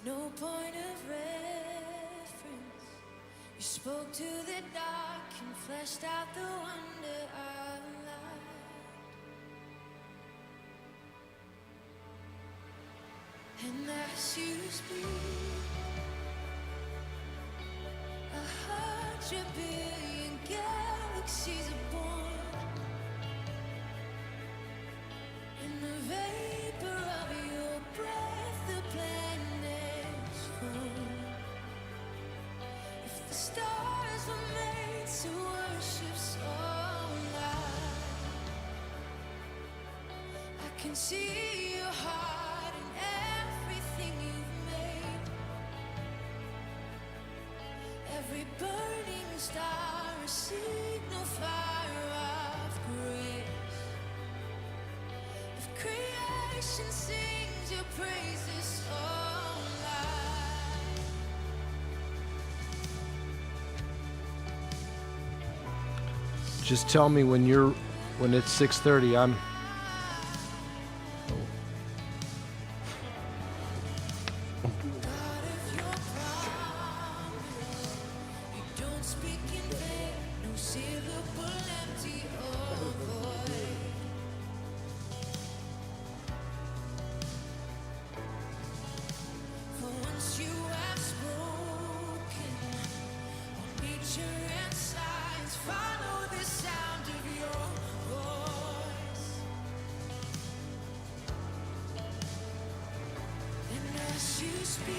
no point of reference. You spoke to the dark and fleshed out the wonder of light. And as you speak, 100 billion galaxies are born. In the vapor of your breath, the planets form. If the stars were made to worship so light, I can see your heart in everything you've made. Every burning star, a signal fire of grace. If creation sings your praises so loud. Just tell me when it's 6:30. I'm God of your promise, you don't speak in vain, no syllable empty or void. For once you have spoken, all nature and science follow the sound of your voice. And as you speak,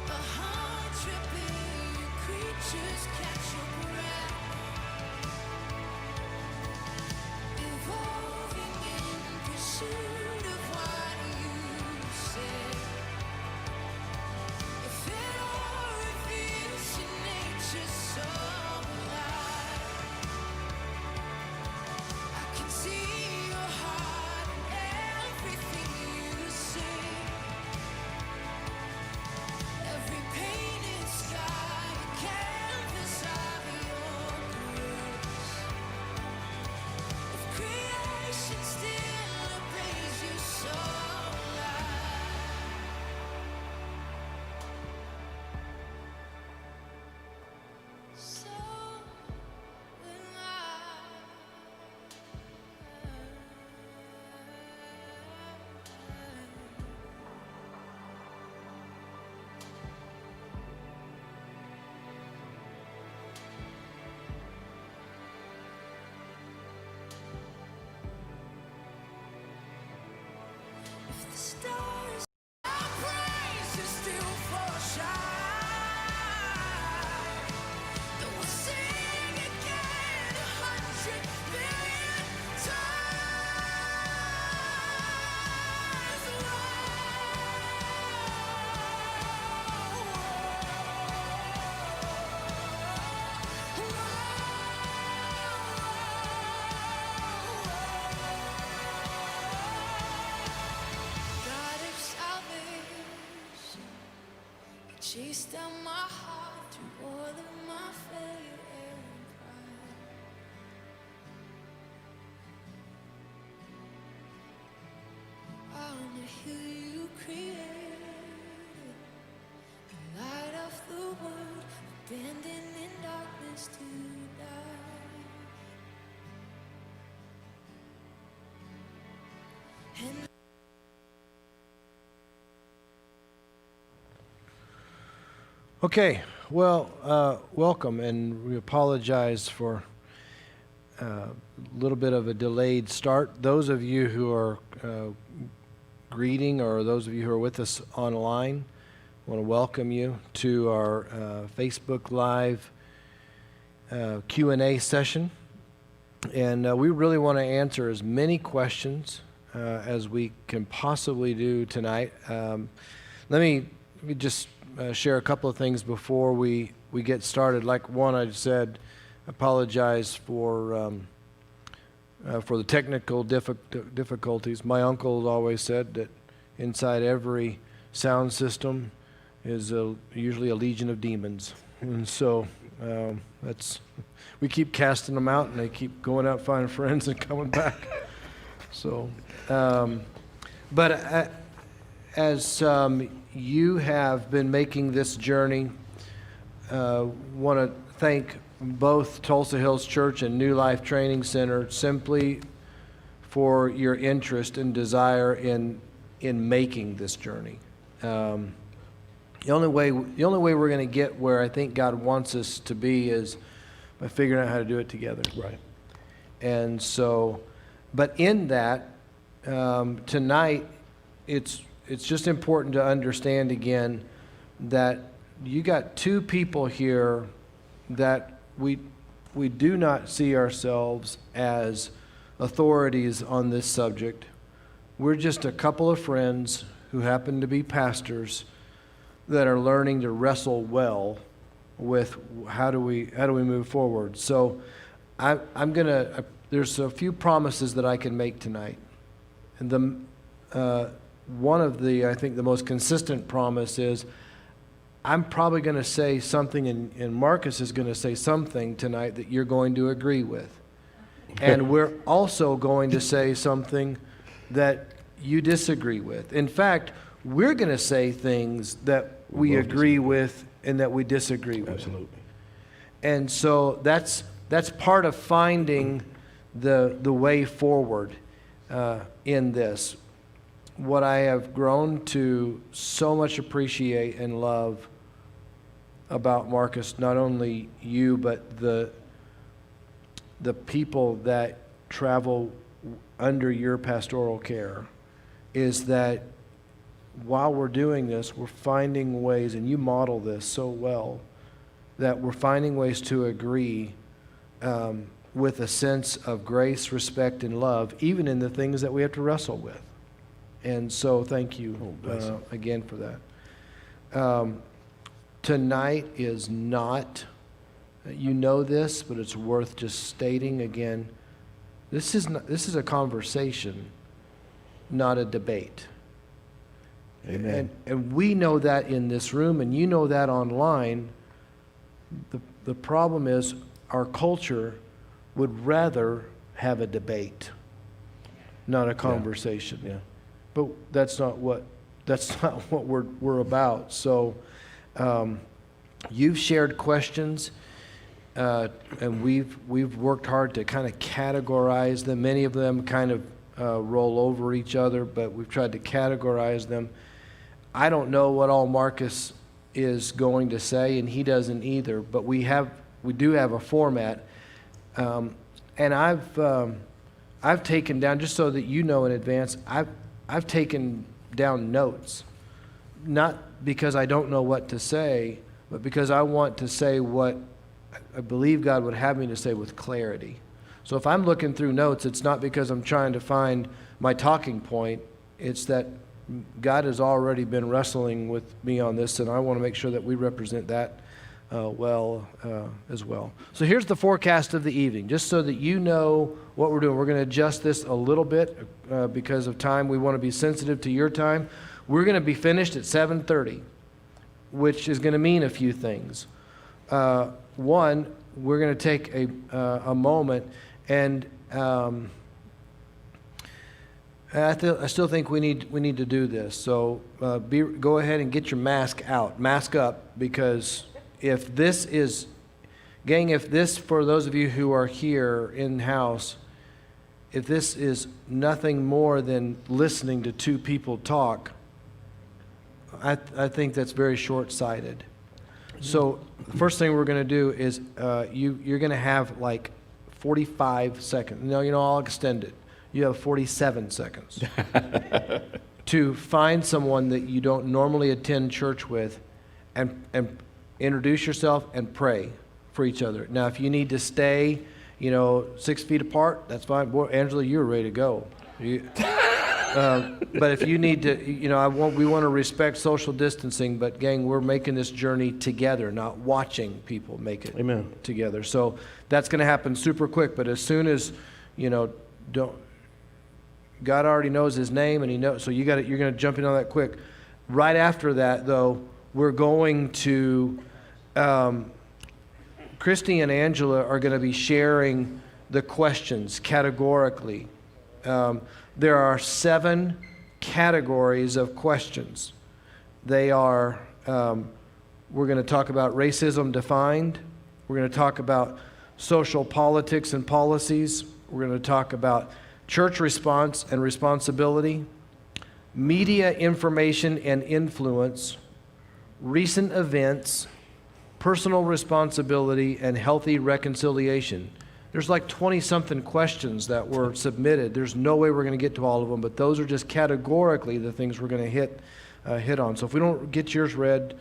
100 billion creatures catch your breath, evolving in pursuit of what you say. If it all reveals your nature so alive, I can see your heart in everything you say. Every painted sky, a canvas of your grace. If creation still obeys you so loud, so will I. If the stars our praises still fall shine, then we'll sing again 100 billion times. God of salvation, you chased down my heart through all of my failure and pride. On the hill you created, the light of the world, abandoned in darkness to die. And okay. Well, welcome, and we apologize for a little bit of a delayed start. Those of you who are greeting, or those of you who are with us online, I want to welcome you to our Facebook Live Q&A session. And we really want to answer as many questions as we can possibly do tonight. Let me just share a couple of things before we get started. Like one, I said, apologize for the technical difficulties. My uncle always said that inside every sound system is usually a legion of demons. And so we keep casting them out, and they keep going out, finding friends, and coming back. So, but as you have been making this journey, want to thank both Tulsa Hills Church and New Life Training Center simply for your interest and desire in making this journey. The only way we're going to get where I think God wants us to be is by figuring out how to do it together. Right. And so, but in that, tonight, it's just important to understand again that you got two people here that we do not see ourselves as authorities on this subject. We're just a couple of friends who happen to be pastors that are learning to wrestle well with how do we move forward. So there's a few promises that I can make tonight. And one of I think the most consistent promise is I'm probably going to say something, and Marcus is going to say something tonight that you're going to agree with. And we're also going to say something that you disagree with. In fact, we're going to say things that we agree with and that we disagree with. Absolutely. And so that's part of finding the way forward in this. What I have grown to so much appreciate and love about Marcus, not only you, but the people that travel under your pastoral care, is that while we're doing this, we're finding ways, and you model this so well, that we're finding ways to agree with a sense of grace, respect, and love, even in the things that we have to wrestle with. And so thank you again for that. Tonight is not, you know this, but it's worth just stating again, this is a conversation, not a debate. Amen. And we know that in this room, and you know that online. The problem is our culture would rather have a debate, not a conversation. Yeah. But that's not what we're about. So you've shared questions, and we've worked hard to kind of categorize them. Many of them kind of roll over each other, but we've tried to categorize them. I don't know what all Marcus is going to say, and he doesn't either. But we do have a format, and I've taken down, just so that you know in advance, I've taken down notes, not because I don't know what to say, but because I want to say what I believe God would have me to say with clarity. So if I'm looking through notes, it's not because I'm trying to find my talking point. It's that God has already been wrestling with me on this, and I want to make sure that we represent that well as well. So here's the forecast of the evening, just so that you know what we're doing. We're going to adjust this a little bit because of time. We want to be sensitive to your time. We're going to be finished at 7:30, which is going to mean a few things. One, we're going to take a moment, and I still think we need to do this. So go ahead and get your mask out, mask up, because if this, for those of you who are here in-house, if this is nothing more than listening to two people talk, I think that's very short-sighted. So the first thing we're going to do is you're going to have like 45 seconds. No, I'll extend it. You have 47 seconds to find someone that you don't normally attend church with and introduce yourself and pray for each other. Now, if you need to stay, 6 feet apart, that's fine. Boy, Angela, you're ready to go. But if you need to, we want to respect social distancing, but gang, we're making this journey together, not watching people make it Amen. together. So that's going to happen super quick, but as soon as, God already knows his name, and he knows, so you're going to jump in on that quick. Right after that, though, we're going to, Christy and Angela are going to be sharing the questions categorically. There are 7 categories of questions. They are, we're going to talk about racism defined. We're going to talk about social politics and policies. We're going to talk about church response and responsibility, media information and influence, recent events, personal responsibility, and healthy reconciliation. There's like 20-something questions that were submitted. There's no way we're going to get to all of them, but those are just categorically the things we're going to hit on. So if we don't get yours read,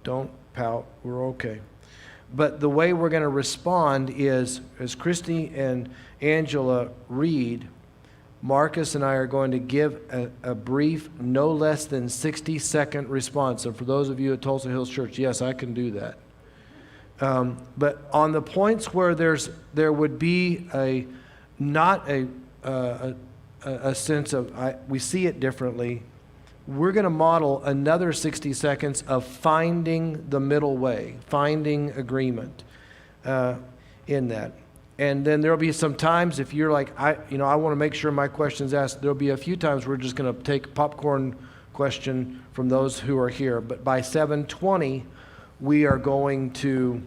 don't pout. We're okay. But the way we're going to respond is, as Christy and Angela read, Marcus and I are going to give a brief, no less than 60-second response. And for those of you at Tulsa Hills Church, yes, I can do that. But on the points where there would be not a sense of we see it differently, we're going to model another 60 seconds of finding the middle way, finding agreement in that. And then there'll be some times if you're like, I want to make sure my question's asked. There'll be a few times we're just going to take a popcorn question from those who are here. But by 7:20, we are going to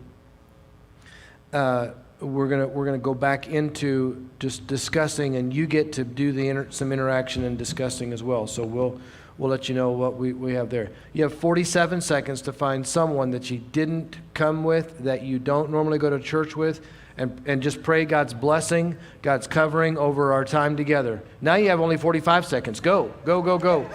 we're going to go back into just discussing, and you get to do some interaction and discussing as well. So we'll let you know what we have there. You have 47 seconds to find someone that you didn't come with, that you don't normally go to church with, and just pray God's blessing, God's covering over our time together. Now you have only 45 seconds. Go, go, go, go.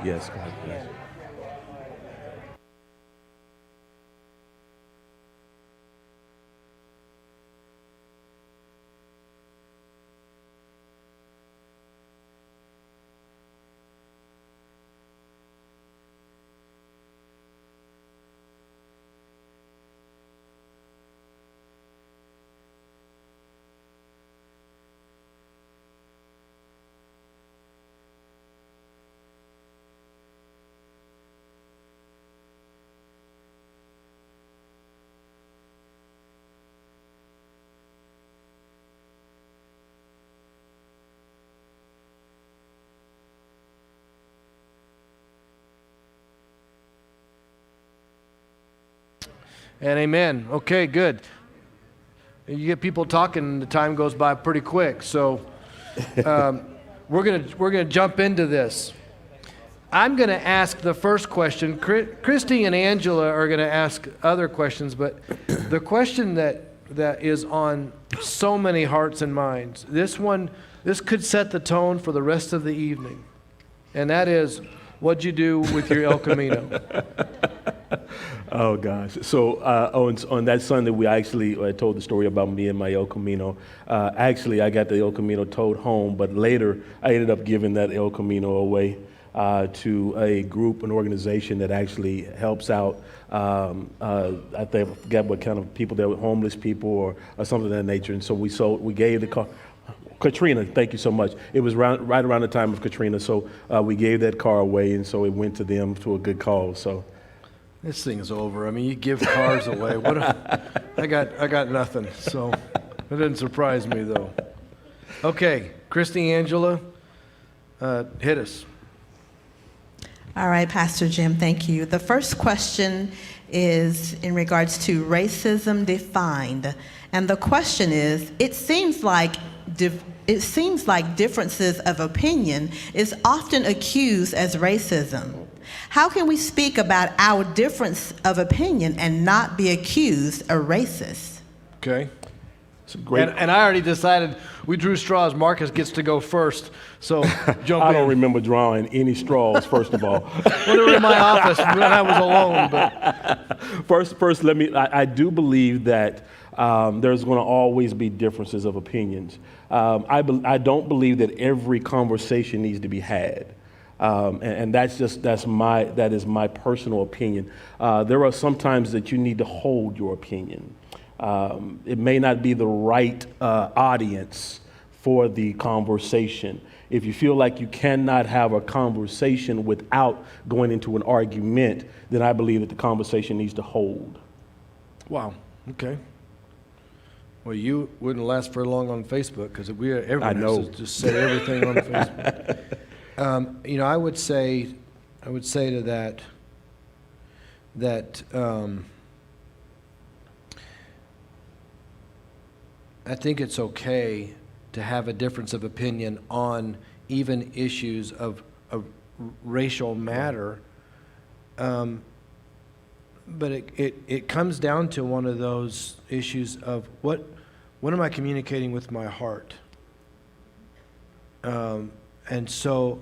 Yes, God bless. And amen. Okay, good. You get people talking, and the time goes by pretty quick. So we're gonna jump into this. I'm gonna ask the first question. Christy and Angela are gonna ask other questions, but the question that is on so many hearts and minds, this could set the tone for the rest of the evening, and that is, what'd you do with your El Camino? Oh, gosh. So on that Sunday, we actually told the story about me and my El Camino. Actually, I got the El Camino towed home, but later I ended up giving that El Camino away to a group, an organization that actually helps out, I forget what kind of people, they were homeless people or something of that nature. And so we gave the car. Katrina, thank you so much. It was right around the time of Katrina, so we gave that car away, and so it went to them to a good cause. So. This thing's over. I mean, you give cars away. I got nothing. So it didn't surprise me, though. Okay, Christy, Angela, hit us. All right, Pastor Jim, thank you. The first question is in regards to racism defined. And the question is, it seems like differences of opinion is often accused as racism. How can we speak about our difference of opinion and not be accused of racist? Okay. It's a great. And I already decided we drew straws. Marcus gets to go first, so jump I in. don't remember drawing any straws, first of all. Well, they were in my office when I was alone. But First, I do believe that there's going to always be differences of opinions. I don't believe that every conversation needs to be had. And that is my personal opinion. There are some times that you need to hold your opinion. It may not be the right audience for the conversation. If you feel like you cannot have a conversation without going into an argument, then I believe that the conversation needs to hold. Wow. Okay. Well, you wouldn't last very long on Facebook because everyone know. has to just say everything on Facebook. I would say to that I think it's okay to have a difference of opinion on even issues of racial matter. But it comes down to one of those issues of what am I communicating with my heart? And so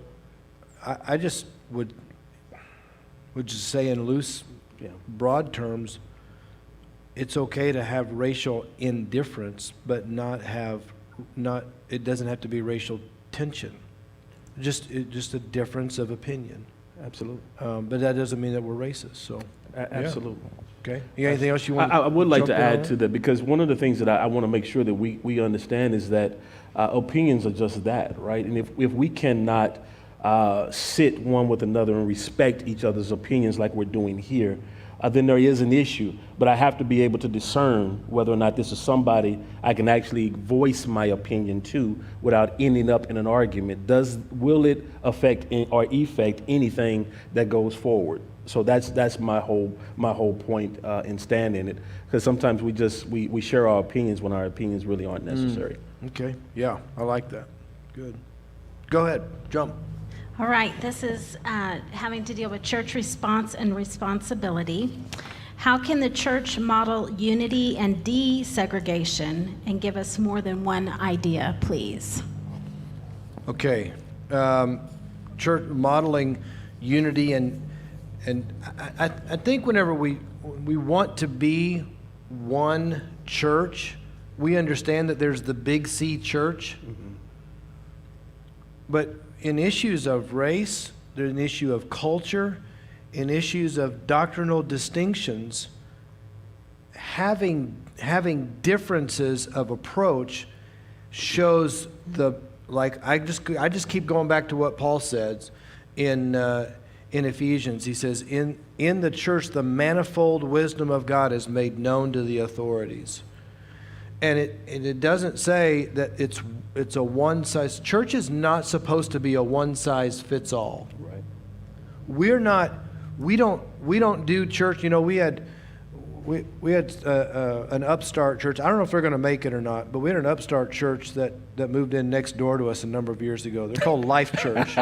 I just would just say in loose, broad terms, it's okay to have racial indifference, but it doesn't have to be racial tension. Just a difference of opinion. Absolutely. But that doesn't mean that we're racist. So. Absolutely. Okay. You got anything else you want? I would like to jump in add on? to that, because one of the things that I want to make sure that we understand is that opinions are just that, right? And if we cannot sit one with another and respect each other's opinions like we're doing here, then there is an issue. But I have to be able to discern whether or not this is somebody I can actually voice my opinion to without ending up in an argument. Will it affect or effect anything that goes forward? So that's my whole point in standing it, because sometimes we share our opinions when our opinions really aren't necessary. Okay. Yeah, I like that. Good. Go ahead. Jump. All right, this is having to deal with church response and responsibility. How can the church model unity and desegregation? And give us more than one idea, please. Okay. Church modeling unity and I think whenever we want to be one church, we understand that there's the big C church. Mm-hmm. But in issues of race, there's an issue of culture, in issues of doctrinal distinctions, having differences of approach shows I just keep going back to what Paul says in Ephesians. He says, in the church, the manifold wisdom of God is made known to the authorities. And it doesn't say that it's a one size. Church is not supposed to be a one size fits all. Right. We don't do church. We had an upstart church. I don't know if they're going to make it or not, but we had an upstart church that moved in next door to us a number of years ago. They're called Life Church.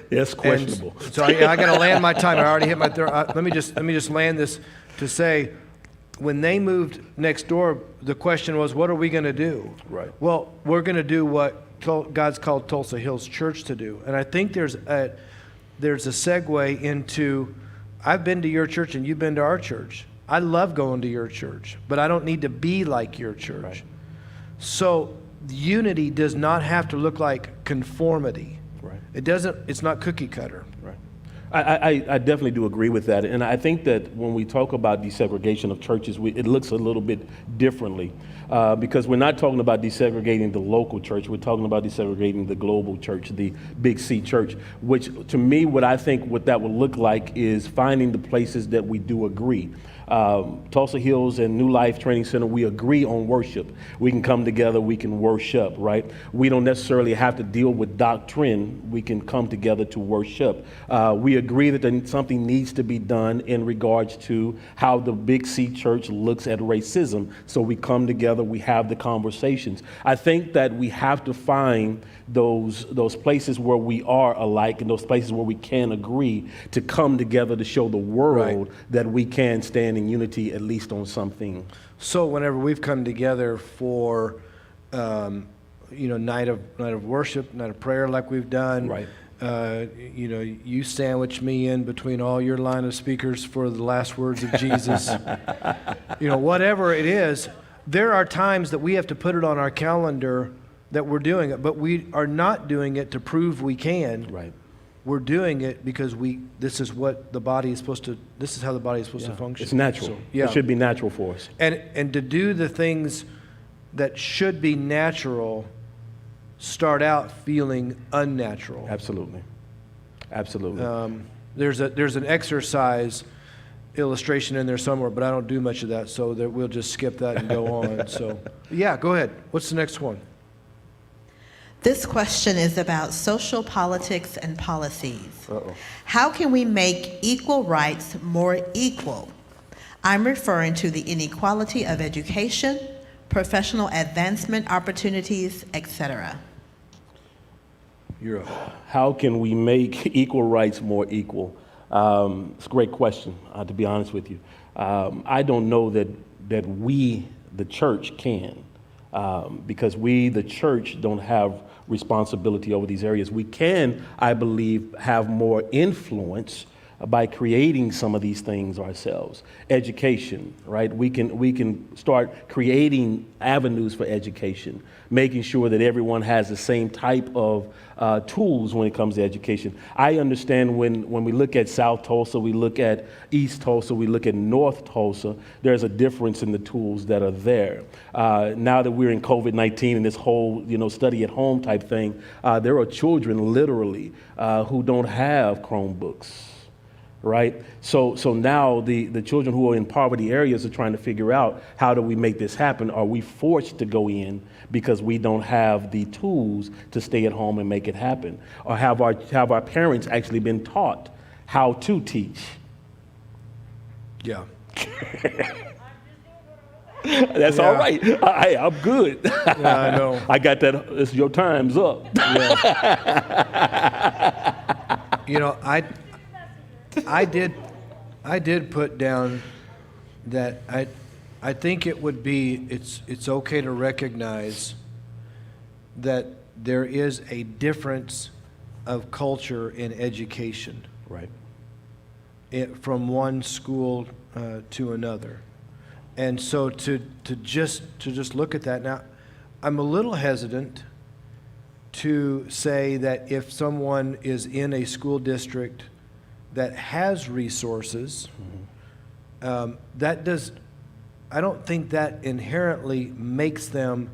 Yes, questionable. And so I got to land my time. I already hit my third. Let me just land this to say, when they moved next door, the question was, what are we going to do? Right. Well, we're going to do what God's called Tulsa Hills Church to do. And I think there's a segue into, I've been to your church and you've been to our church. I love going to your church, but I don't need to be like your church. Right. So unity does not have to look like conformity. Right. It's not cookie cutter. Right. I definitely do agree with that. And I think that when we talk about desegregation of churches, it looks a little bit differently because we're not talking about desegregating the local church. We're talking about desegregating the global church, the big C church, which to me, what that would look like is finding the places that we do agree. Tulsa Hills and New Life Training Center, we agree on worship. We can come together, we can worship, right? We don't necessarily have to deal with doctrine. We can come together to worship. We agree that something needs to be done in regards to how the Big C Church looks at racism. So we come together, we have the conversations. I think that we have to find those places where we are alike and those places where we can agree to come together to show the world that we can stand in unity, at least on something. So whenever we've come together for, night of worship, night of prayer, like we've done, right. You sandwich me in between all your line of speakers for the last words of Jesus. Whatever it is, there are times that we have to put it on our calendar that we're doing it, but we are not doing it to prove we can. Right. We're doing it because this is how the body is supposed to function. It's natural. So, yeah. It should be natural for us. And to do the things that should be natural start out feeling unnatural. Absolutely. There's an exercise illustration in there somewhere, but I don't do much of that, so that we'll just skip that and go on. So, yeah, go ahead. What's the next one? This question is about social politics and policies. Uh-oh. How can we make equal rights more equal? I'm referring to the inequality of education, professional advancement opportunities, etc. You're up. How can we make equal rights more equal? It's a great question, to be honest with you. I don't know that we, the church, can, because we, the church, don't have responsibility over these areas. We can, I believe, have more influence by creating some of these things ourselves. Education, right? We can start creating avenues for education, making sure that everyone has the same type of tools when it comes to education. I understand when we look at South Tulsa, we look at East Tulsa, we look at North Tulsa, there's a difference in the tools that are there. Now that we're in COVID-19 and this whole, study at home type thing, there are children literally who don't have Chromebooks. Right? So now the children who are in poverty areas are trying to figure out, how do we make this happen? Are we forced to go in because we don't have the tools to stay at home and make it happen? Or have our parents actually been taught how to teach? Yeah. That's all right. I'm good. Yeah, I know. I got that. It's your time's up. Yeah. I did put down that I think it would be, it's okay to recognize that there is a difference of culture in education. Right. From one school to another. And so to just look at that. Now, I'm a little hesitant to say that if someone is in a school district that has resources, I don't think that inherently makes them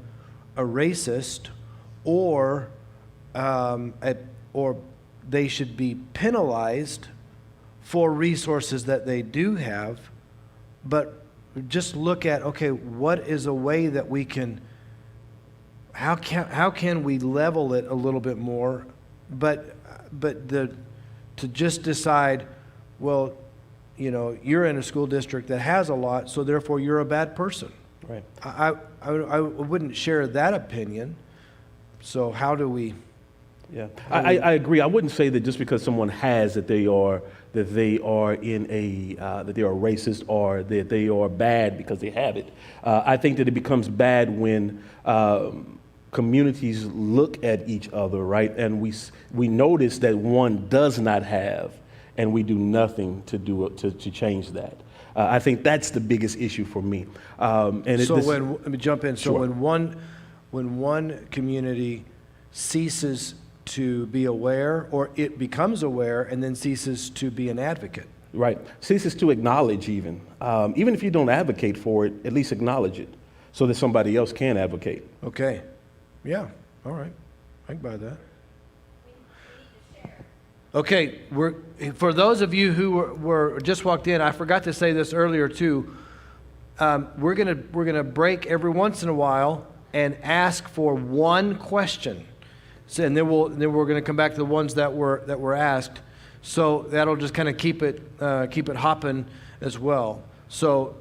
a racist, or they should be penalized for resources that they do have. But just look at, okay, what is a way that we can, how can we level it a little bit more, but to just decide, well, you're in a school district that has a lot, so therefore you're a bad person. Right. I wouldn't share that opinion. So how do we? Yeah, I agree. I wouldn't say that just because someone has that they are racist or that they are bad because they have it. I think that it becomes bad when communities look at each other, right, and we notice that one does not have, and we do nothing to change that. I think that's the biggest issue for me. Let me jump in. So Sure. when one community ceases to be aware, or it becomes aware and then ceases to be an advocate. Right. Ceases to acknowledge even if you don't advocate for it, at least acknowledge it so that somebody else can advocate. Okay. Yeah. All right. I can buy that. Okay. For those of you who were just walked in, I forgot to say this earlier too. We're gonna break every once in a while and ask for one question. So, and then we're going to come back to the ones that were asked. So that'll just kind of keep it hopping as well. So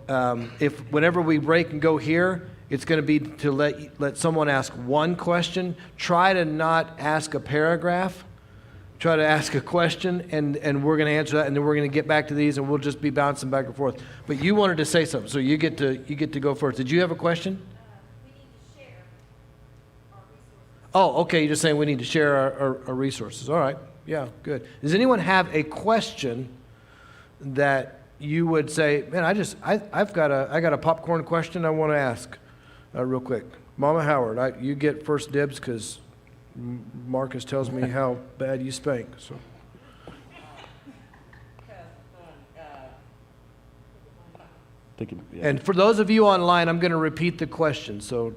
if whenever we break and go here, it's going to be to let someone ask one question. Try to not ask a paragraph. Try to ask a question, and we're going to answer that, and then we're going to get back to these, and we'll just be bouncing back and forth. But you wanted to say something, so you get to go first. Did you have a question? Oh, okay, you're just saying we need to share our resources. All right, yeah, good. Does anyone have a question that you would say, man, I got a popcorn question I want to ask real quick. Mama Howard, you get first dibs because Marcus tells me how bad you spank. So. And for those of you online, I'm going to repeat the question. So.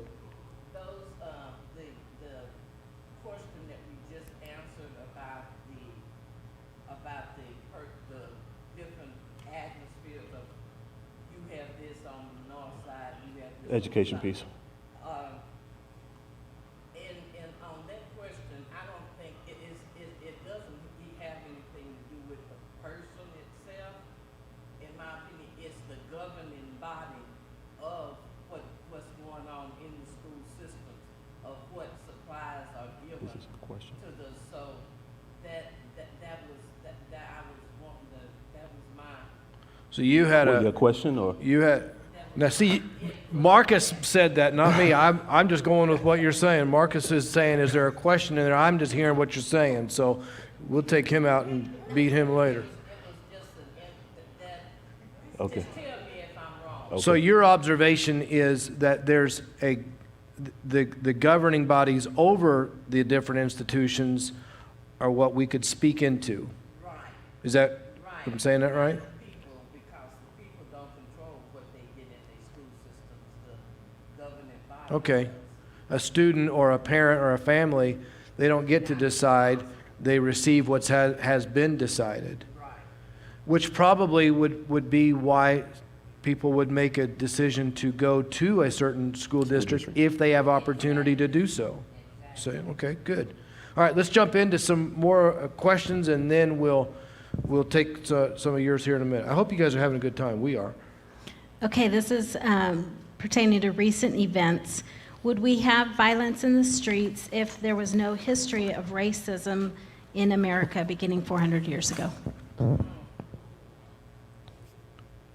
The different atmospheres of on the north side, you have this. Education piece. And on that question, I don't think it doesn't have anything to do with the person itself. In my opinion, it's the governing body of what's going on in the school systems, of what supplies are given This is the question. to the, so that I was wanting to, that was my. So you had Your question or? now see, Marcus said that, not me. I'm just going with what you're saying. Marcus is saying, is there a question in there? I'm just hearing what you're saying. So we'll take him out and beat him later. It was just that. Okay. Just tell me if I'm wrong. Okay. So your observation is that there's the governing bodies over the different institutions are what we could speak into. Right. Is that, Right. I'm saying that right? The people, because the people don't control what they get in their school systems, the governing body. Okay. A student or a parent or a family, they don't get to decide. They receive what's has been decided. Right. Which probably would be why people would make a decision to go to a certain school district if they have opportunity to do so. So, okay, good. All right, let's jump into some more questions, and then we'll take some of yours here in a minute. I hope you guys are having a good time. We are. Okay, this is pertaining to recent events. Would we have violence in the streets if there was no history of racism in America beginning 400 years ago?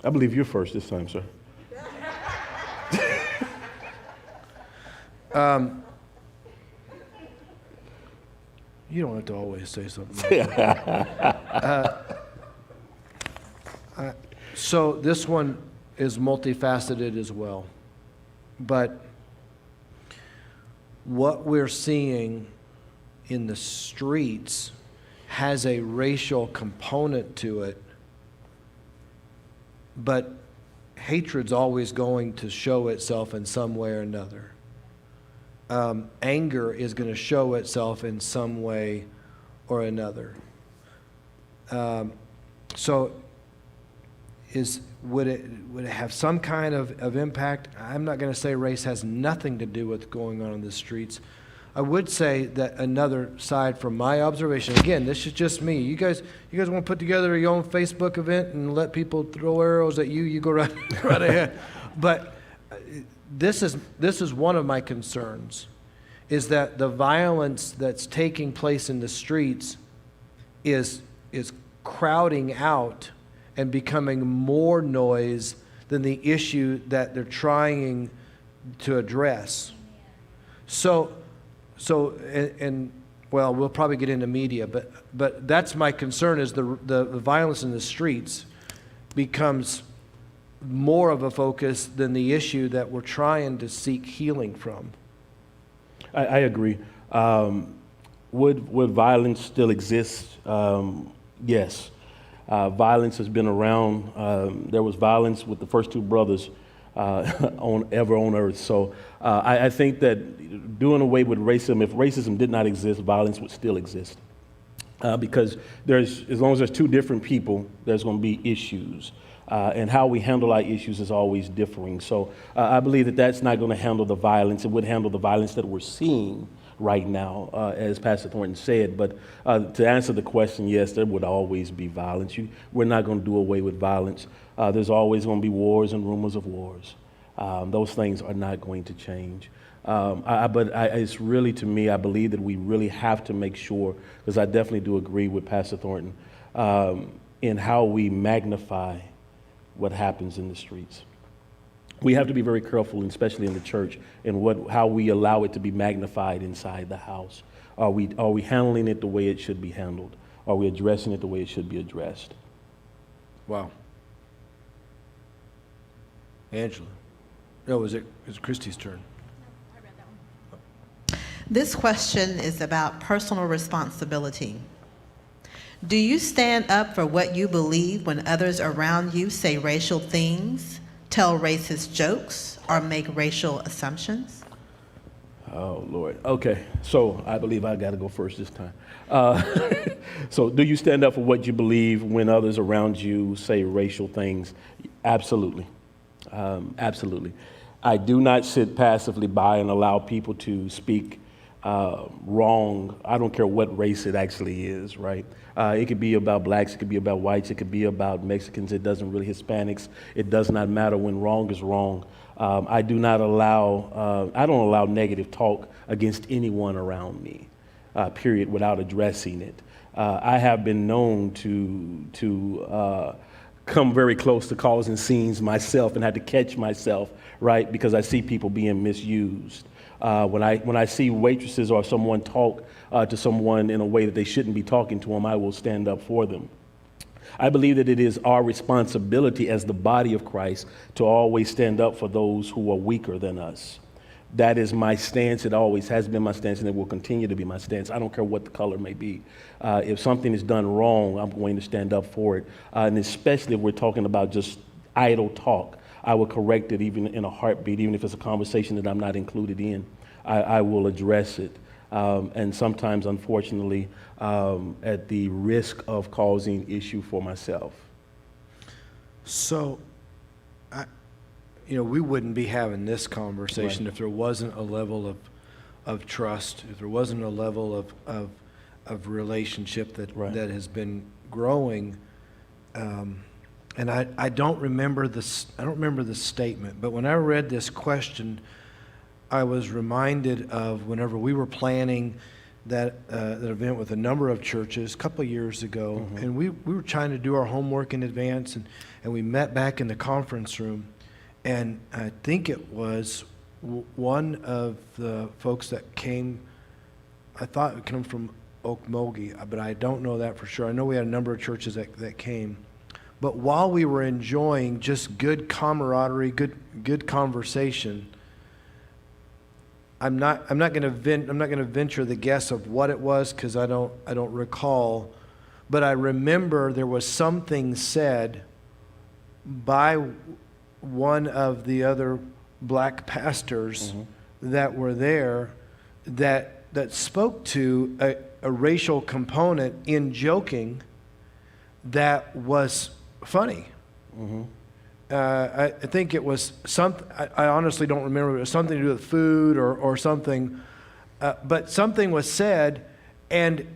I believe you're first this time, sir. You don't have to always say something like that. So this one is multifaceted as well. But what we're seeing in the streets has a racial component to it, but hatred's always going to show itself in some way or another. Anger is going to show itself in some way or another. So would it have some kind of impact? I'm not going to say race has nothing to do with going on in the streets. I would say that another side from my observation, again, this is just me. You guys want to put together your own Facebook event and let people throw arrows at you, you go right ahead. But this is one of my concerns, is that the violence that's taking place in the streets is crowding out and becoming more noise than the issue that they're trying to address. So well, we'll probably get into media, but that's my concern, is the violence in the streets becomes more of a focus than the issue that we're trying to seek healing from. I agree. Would violence still exist? Yes. Violence has been around. There was violence with the first two brothers on earth. So I think that doing away with racism, if racism did not exist, violence would still exist. Because as long as there's two different people, there's going to be issues. And how we handle our issues is always differing. So I believe that that's not going to handle the violence. It would handle the violence that we're seeing right now, as Pastor Thornton said. But to answer the question, yes, there would always be violence. We're not going to do away with violence. There's always going to be wars and rumors of wars. Those things are not going to change. But it's really, to me, I believe that we really have to make sure, because I definitely do agree with Pastor Thornton, in how we magnify what happens in the streets. We have to be very careful, especially in the church, in how we allow it to be magnified inside the house. Are we handling it the way it should be handled? Are we addressing it the way it should be addressed? Wow. Angela. No, it's Christy's turn. This question is about personal responsibility. Do you stand up for what you believe when others around you say racial things, tell racist jokes, or make racial assumptions? Oh, Lord. Okay, so I believe I got to go first this time. So do you stand up for what you believe when others around you say racial things? Absolutely. Absolutely. I do not sit passively by and allow people to speak wrong. I don't care what race it actually is, right? It could be about blacks, it could be about whites, it could be about Mexicans, it doesn't really, Hispanics. It does not matter when wrong is wrong. I don't allow negative talk against anyone around me, period, without addressing it. I have been known to come very close to causing scenes myself and had to catch myself, right, because I see people being misused. When I see waitresses or someone talk to someone in a way that they shouldn't be talking to them, I will stand up for them. I believe that it is our responsibility as the body of Christ to always stand up for those who are weaker than us. That is my stance. It always has been my stance, and it will continue to be my stance. I don't care what the color may be. If something is done wrong, I'm going to stand up for it. And especially if we're talking about just idle talk, I will correct it even in a heartbeat, even if it's a conversation that I'm not included in. I will address it. And sometimes, unfortunately, at the risk of causing issue for myself. So, we wouldn't be having this conversation Right. if there wasn't a level of trust, if there wasn't a level of relationship that Right. that has been growing. And I don't remember this. I don't remember the statement, but when I read this question, I was reminded of whenever we were planning that event with a number of churches a couple of years ago, and we were trying to do our homework in advance, and we met back in the conference room, and I think it was one of the folks that came. I thought it came from Okmulgee, but I don't know that for sure. I know we had a number of churches that came. But while we were enjoying just good camaraderie, good conversation, I'm not going to venture the guess of what it was because I don't recall, but I remember there was something said by one of the other black pastors that were there that spoke to a racial component in joking that was funny. I think it was something, I honestly don't remember, it was something to do with food or something, but something was said, and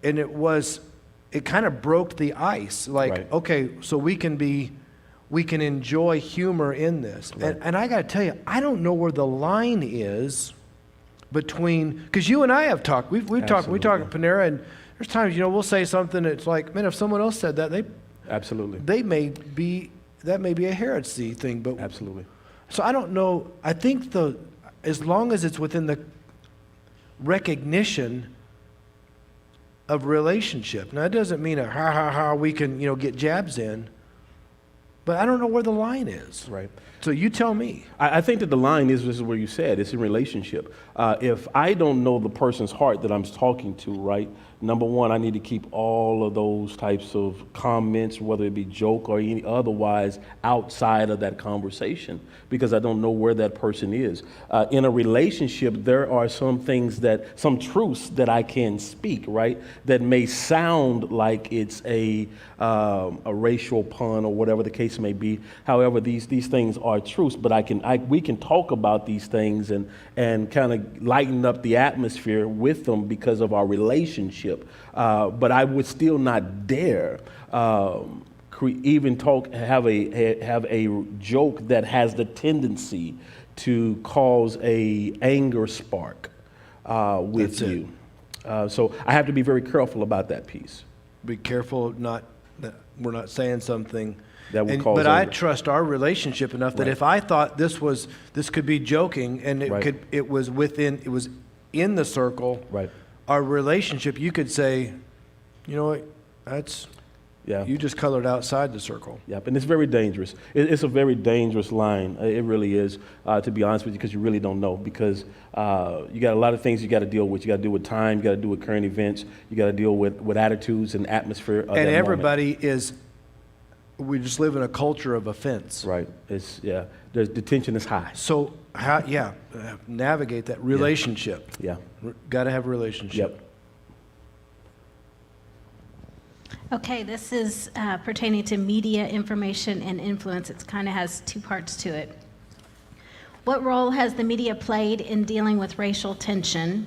it kind of broke the ice, like, Right. okay, so we can enjoy humor in this. Right. And I got to tell you, I don't know where the line is between, because you and I have talked, we talk at Panera, and there's times, we'll say something that's like, man, if someone else said that, Absolutely. that may be a heresy thing, but Absolutely. so I don't know. I think as long as it's within the recognition of relationship. Now, it doesn't mean we can get jabs in, but I don't know where the line is. Right. So you tell me. I think that the line is where you said, it's in relationship. If I don't know the person's heart that I'm talking to, right, number one, I need to keep all of those types of comments, whether it be joke or any otherwise, outside of that conversation because I don't know where that person is. In a relationship, there are some truths that I can speak, right, that may sound like it's a racial pun or whatever the case may be. However, these things are truths, but we can talk about these things and kind of lighten up the atmosphere with them because of our relationship. But I would still not dare even have a joke that has the tendency to cause a anger spark with That's it. you. So I have to be very careful about that piece. Be careful that we're not saying something That would cause but I anger. trust our relationship enough that Right. if I thought this could be joking and Right. it was in the circle, Right. our relationship, you could say, you know what, Yeah. you just colored outside the circle. Yep, and it's very dangerous. It's a very dangerous line. It really is, to be honest with you, because you really don't know. Because you got a lot of things you got to deal with. You got to deal with time. You got to deal with current events. You got to deal with attitudes and atmosphere. Of And that everybody we just live in a culture of offense. moment. Right. The tension is high. So navigate that relationship. Yeah. Got to have a relationship. Yep. Okay, this is pertaining to media, information, and influence. It kind of has two parts to it. What role has the media played in dealing with racial tension?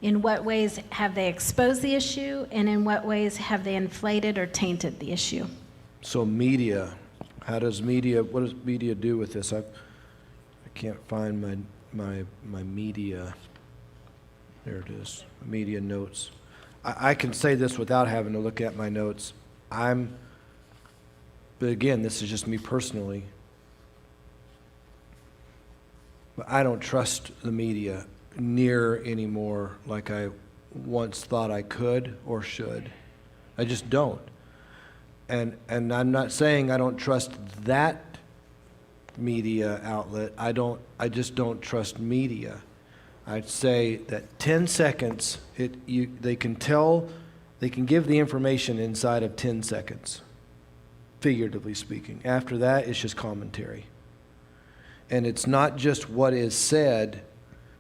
In what ways have they exposed the issue, and in what ways have they inflated or tainted the issue? So media, what does media do with this? I can't find my media. There it is, media notes. I can say this without having to look at my notes. But again, this is just me personally. But I don't trust the media near anymore like I once thought I could or should. I just don't. And I'm not saying I don't trust that media outlet. I just don't trust media. I'd say that 10 seconds, they can give the information inside of 10 seconds, figuratively speaking. After that, it's just commentary. And it's not just what is said.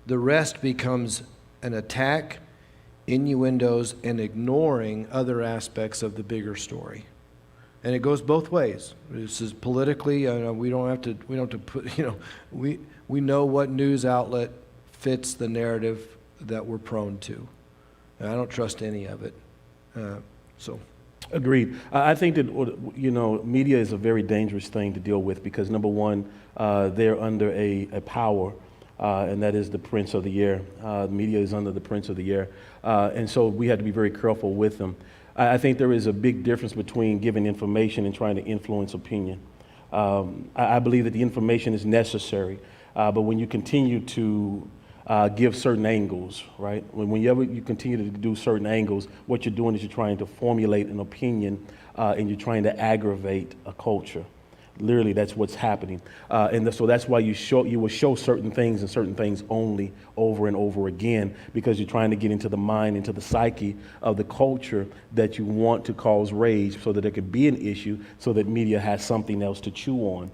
The rest becomes an attack, innuendos, and ignoring other aspects of the bigger story. And it goes both ways. This is politically, we don't have to put, we know what news outlet fits the narrative that we're prone to. And I don't trust any of it. Agreed. I think that, media is a very dangerous thing to deal with because, number one, they're under a power, and that is the prince of the air. Media is under the prince of the air. And so we have to be very careful with them. I think there is a big difference between giving information and trying to influence opinion. I believe that the information is necessary, but when you continue to give certain angles, right? Whenever you continue to do certain angles, what you're doing is you're trying to formulate an opinion and you're trying to aggravate a culture. Literally, that's what's happening. So that's why you will show certain things and certain things only over and over again, because you're trying to get into the mind, into the psyche of the culture that you want to cause rage so that there could be an issue, so that media has something else to chew on.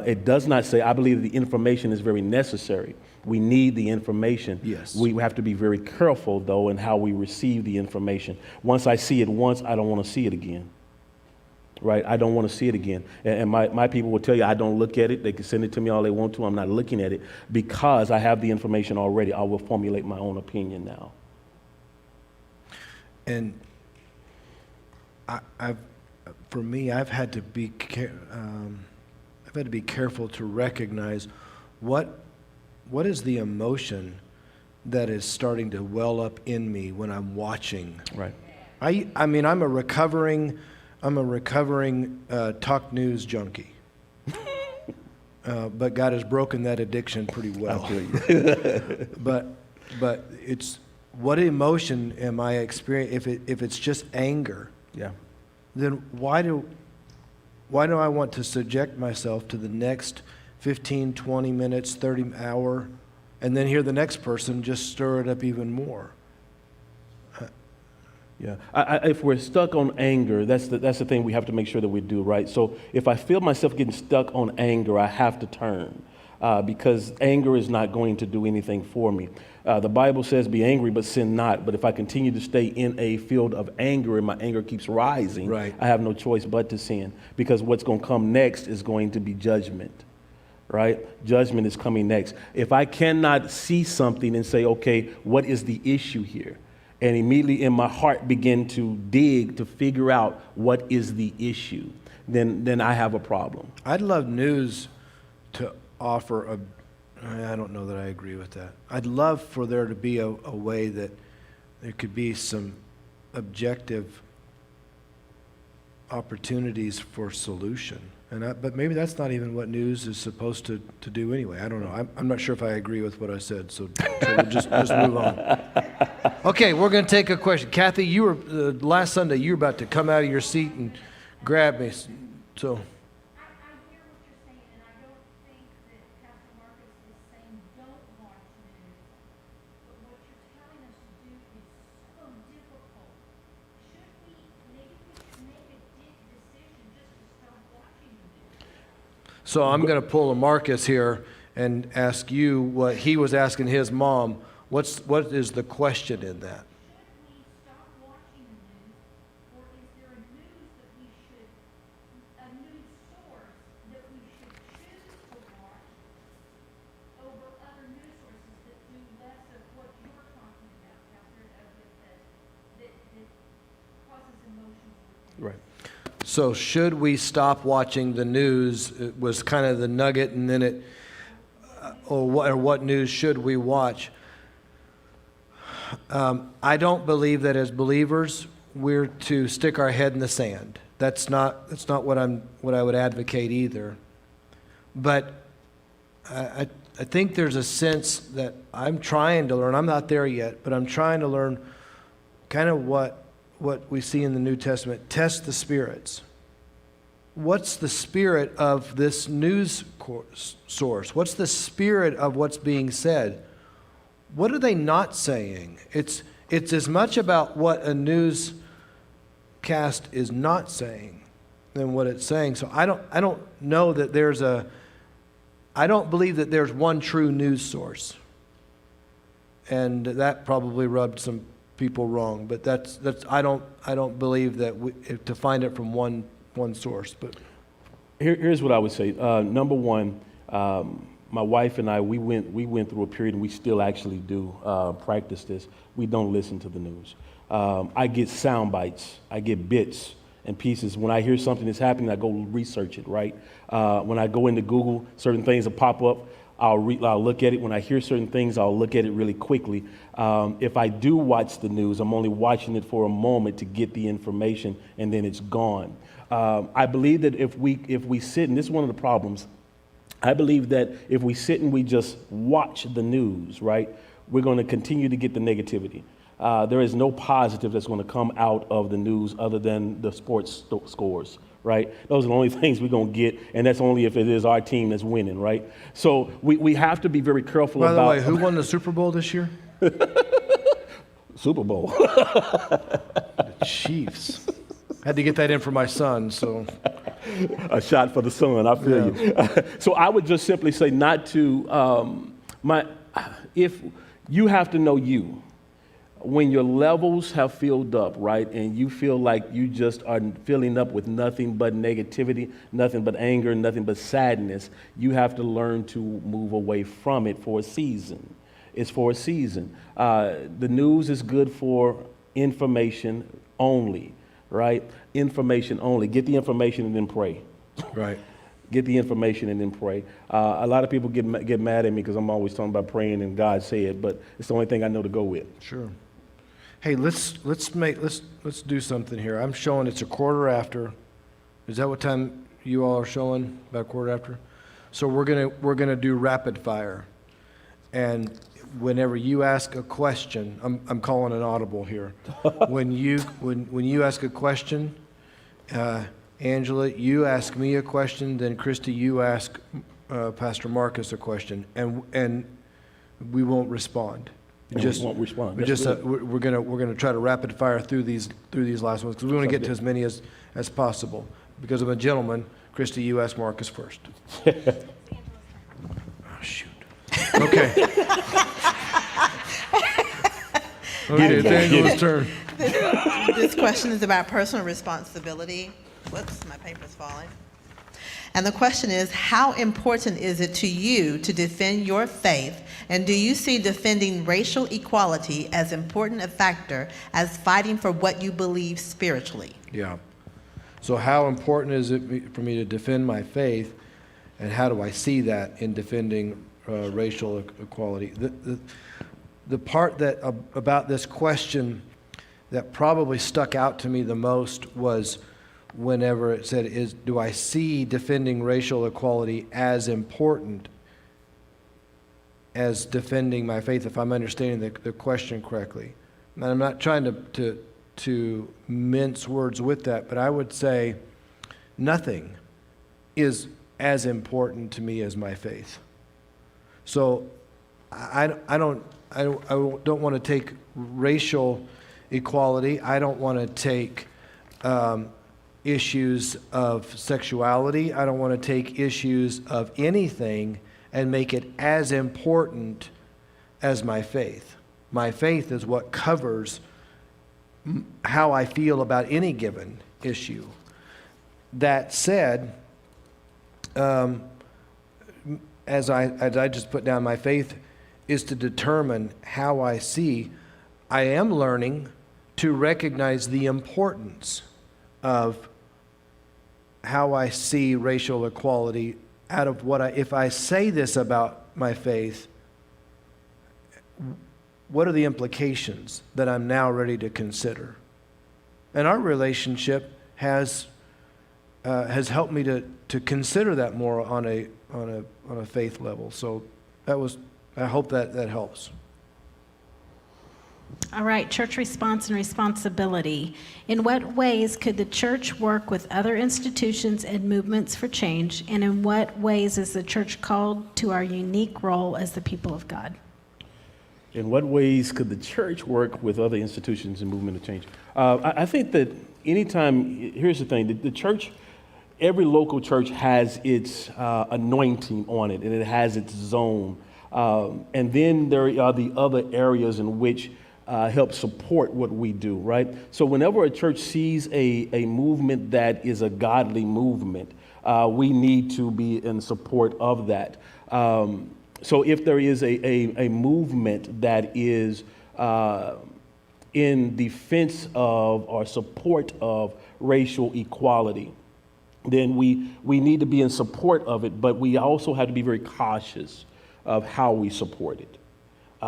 It does not say, I believe the information is very necessary. We need the information. Yes. We have to be very careful, though, in how we receive the information. Once I see it once, I don't want to see it again. Right? I don't want to see it again. And my people will tell you, I don't look at it. They can send it to me all they want to. I'm not looking at it because I have the information already. I will formulate my own opinion now. And for me, I've had to be careful to recognize what is the emotion that is starting to well up in me when I'm watching. Right. I mean, I'm a recovering talk news junkie. But God has broken that addiction pretty well. But it's, what emotion am I experiencing? If it's just anger, Yeah. then why do I want to subject myself to the next 15, 20 minutes, 30 hour, and then hear the next person just stir it up even more? Yeah. If we're stuck on anger, that's the thing we have to make sure that we do, right? So if I feel myself getting stuck on anger, I have to turn because anger is not going to do anything for me. The Bible says, be angry, but sin not. But if I continue to stay in a field of anger and my anger keeps rising, right, I have no choice but to sin, because what's going to come next is going to be judgment. Right? Judgment is coming next. If I cannot see something and say, okay, what is the issue here? And immediately in my heart begin to dig to figure out what is the issue, then I have a problem. I'd love news to offer I don't know that I agree with that. I'd love for there to be a way that there could be some objective opportunities for solution. But maybe that's not even what news is supposed to do anyway. I don't know. I'm not sure if I agree with what I said, so we'll just move on. Okay, we're going to take a question. Kathy, you were last Sunday, you were about to come out of your seat and grab me. So. I hear what you're saying, and I don't think that Pastor Marcus is saying don't watch news. But what you're telling us to do is so difficult. Maybe we should make a decision just to stop watching the news. So I'm going to pull a Marcus here and ask you what he was asking his mom. What is the question in that? Should we stop watching the news, or is there a Right. So should we stop watching the news? It was kind of the nugget, and then or what news should we watch? I don't believe that as believers we're to stick our head in the sand. That's not what I would advocate either. But I think there's a sense that I'm trying to learn. I'm not there yet, but I'm trying to learn kind of what we see in the New Testament. Test the spirits. What's the spirit of this news source? What's the spirit of what's being said? What are they not saying? It's as much about what a newscast is not saying than what it's saying. So I don't know that I don't believe that there's one true news source. And that probably rubbed some people wrong, but I don't believe that to find it from one source. But here's what I would say. Number one, my wife and I, we went through a period, and we still actually do practice this. We don't listen to the news. I get sound bites. I get bits and pieces. When I hear something that's happening, I go research it, right? When I go into Google, certain things will pop up. I'll look at it. When I hear certain things, I'll look at it really quickly. If I do watch the news, I'm only watching it for a moment to get the information, and then it's gone. I believe that if we sit, and this is one of the problems, I believe that if we sit and we just watch the news, right, we're going to continue to get the negativity. There is no positive that's going to come out of the news other than the sports scores, right? Those are the only things we're going to get, and that's only if it is our team that's winning, right? So we have to be very careful about... By the way, who won the Super Bowl this year? Super Bowl. The Chiefs. Had to get that in for my son, so... A shot for the sun, I feel you. So I would just simply say not to... if you have to know you. When your levels have filled up, right, and you feel like you just are filling up with nothing but negativity, nothing but anger, nothing but sadness, you have to learn to move away from it for a season. It's for a season. The news is good for information only, right? Information only. Get the information and then pray. Right. Get the information and then pray. A lot of people get mad at me because I'm always talking about praying and God said, but it's the only thing I know to go with. Sure. Hey, let's do something here. I'm showing it's a quarter after. Is that what time you all are showing? About a quarter after? So we're gonna do rapid fire. And whenever you ask a question, I'm calling an audible here. when you ask a question, Angela, you ask me a question, then Christy, you ask Pastor Marcus a question, and we won't respond. We won't respond. We're gonna try to rapid fire through these last ones because we want to get to as many as possible. Because I'm a gentleman, Christy, you ask Marcus first. Oh shoot. Okay. Okay, it's Angela's turn. This question is about personal responsibility. Whoops, my paper's falling. And the question is, how important is it to you to defend your faith? And do you see defending racial equality as important a factor as fighting for what you believe spiritually? Yeah. So how important is it for me to defend my faith, and how do I see that in defending racial equality? The part that about this question that probably stuck out to me the most was whenever it said, do I see defending racial equality as important as defending my faith, if I'm understanding the question correctly? And I'm not trying to mince words with that, but I would say nothing is as important to me as my faith. So I don't want to take racial equality. I don't want to take issues of sexuality. I don't want to take issues of anything and make it as important as my faith. My faith is what covers how I feel about any given issue. That said, as I just put down, my faith is to determine how I see. I am learning to recognize the importance of how I see racial equality out of if I say this about my faith, what are the implications that I'm now ready to consider? And our relationship has helped me to consider that more on a faith level. So I hope that helps. All right, church response and responsibility. In what ways could the church work with other institutions and movements for change? And in what ways is the church called to our unique role as the people of God? In what ways could the church work with other institutions and movement of change? I think that anytime, here's the thing, the church, every local church has its anointing on it, and it has its zone. And then there are the other areas in which help support what we do, right? So whenever a church sees a movement that is a godly movement, we need to be in support of that. So if there is a movement that is in defense of or support of racial equality, then we need to be in support of it, but we also have to be very cautious of how we support it.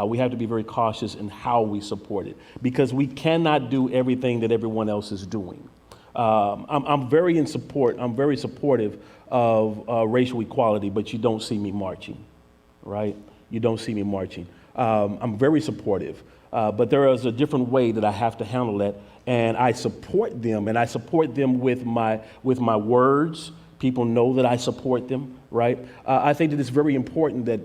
We have to be very cautious in how we support it, because we cannot do everything that everyone else is doing. I'm very supportive of racial equality, but you don't see me marching, right? You don't see me marching. I'm very supportive, but there is a different way that I have to handle that, and I support them, with my words. People know that I support them, right? I think that it's very important that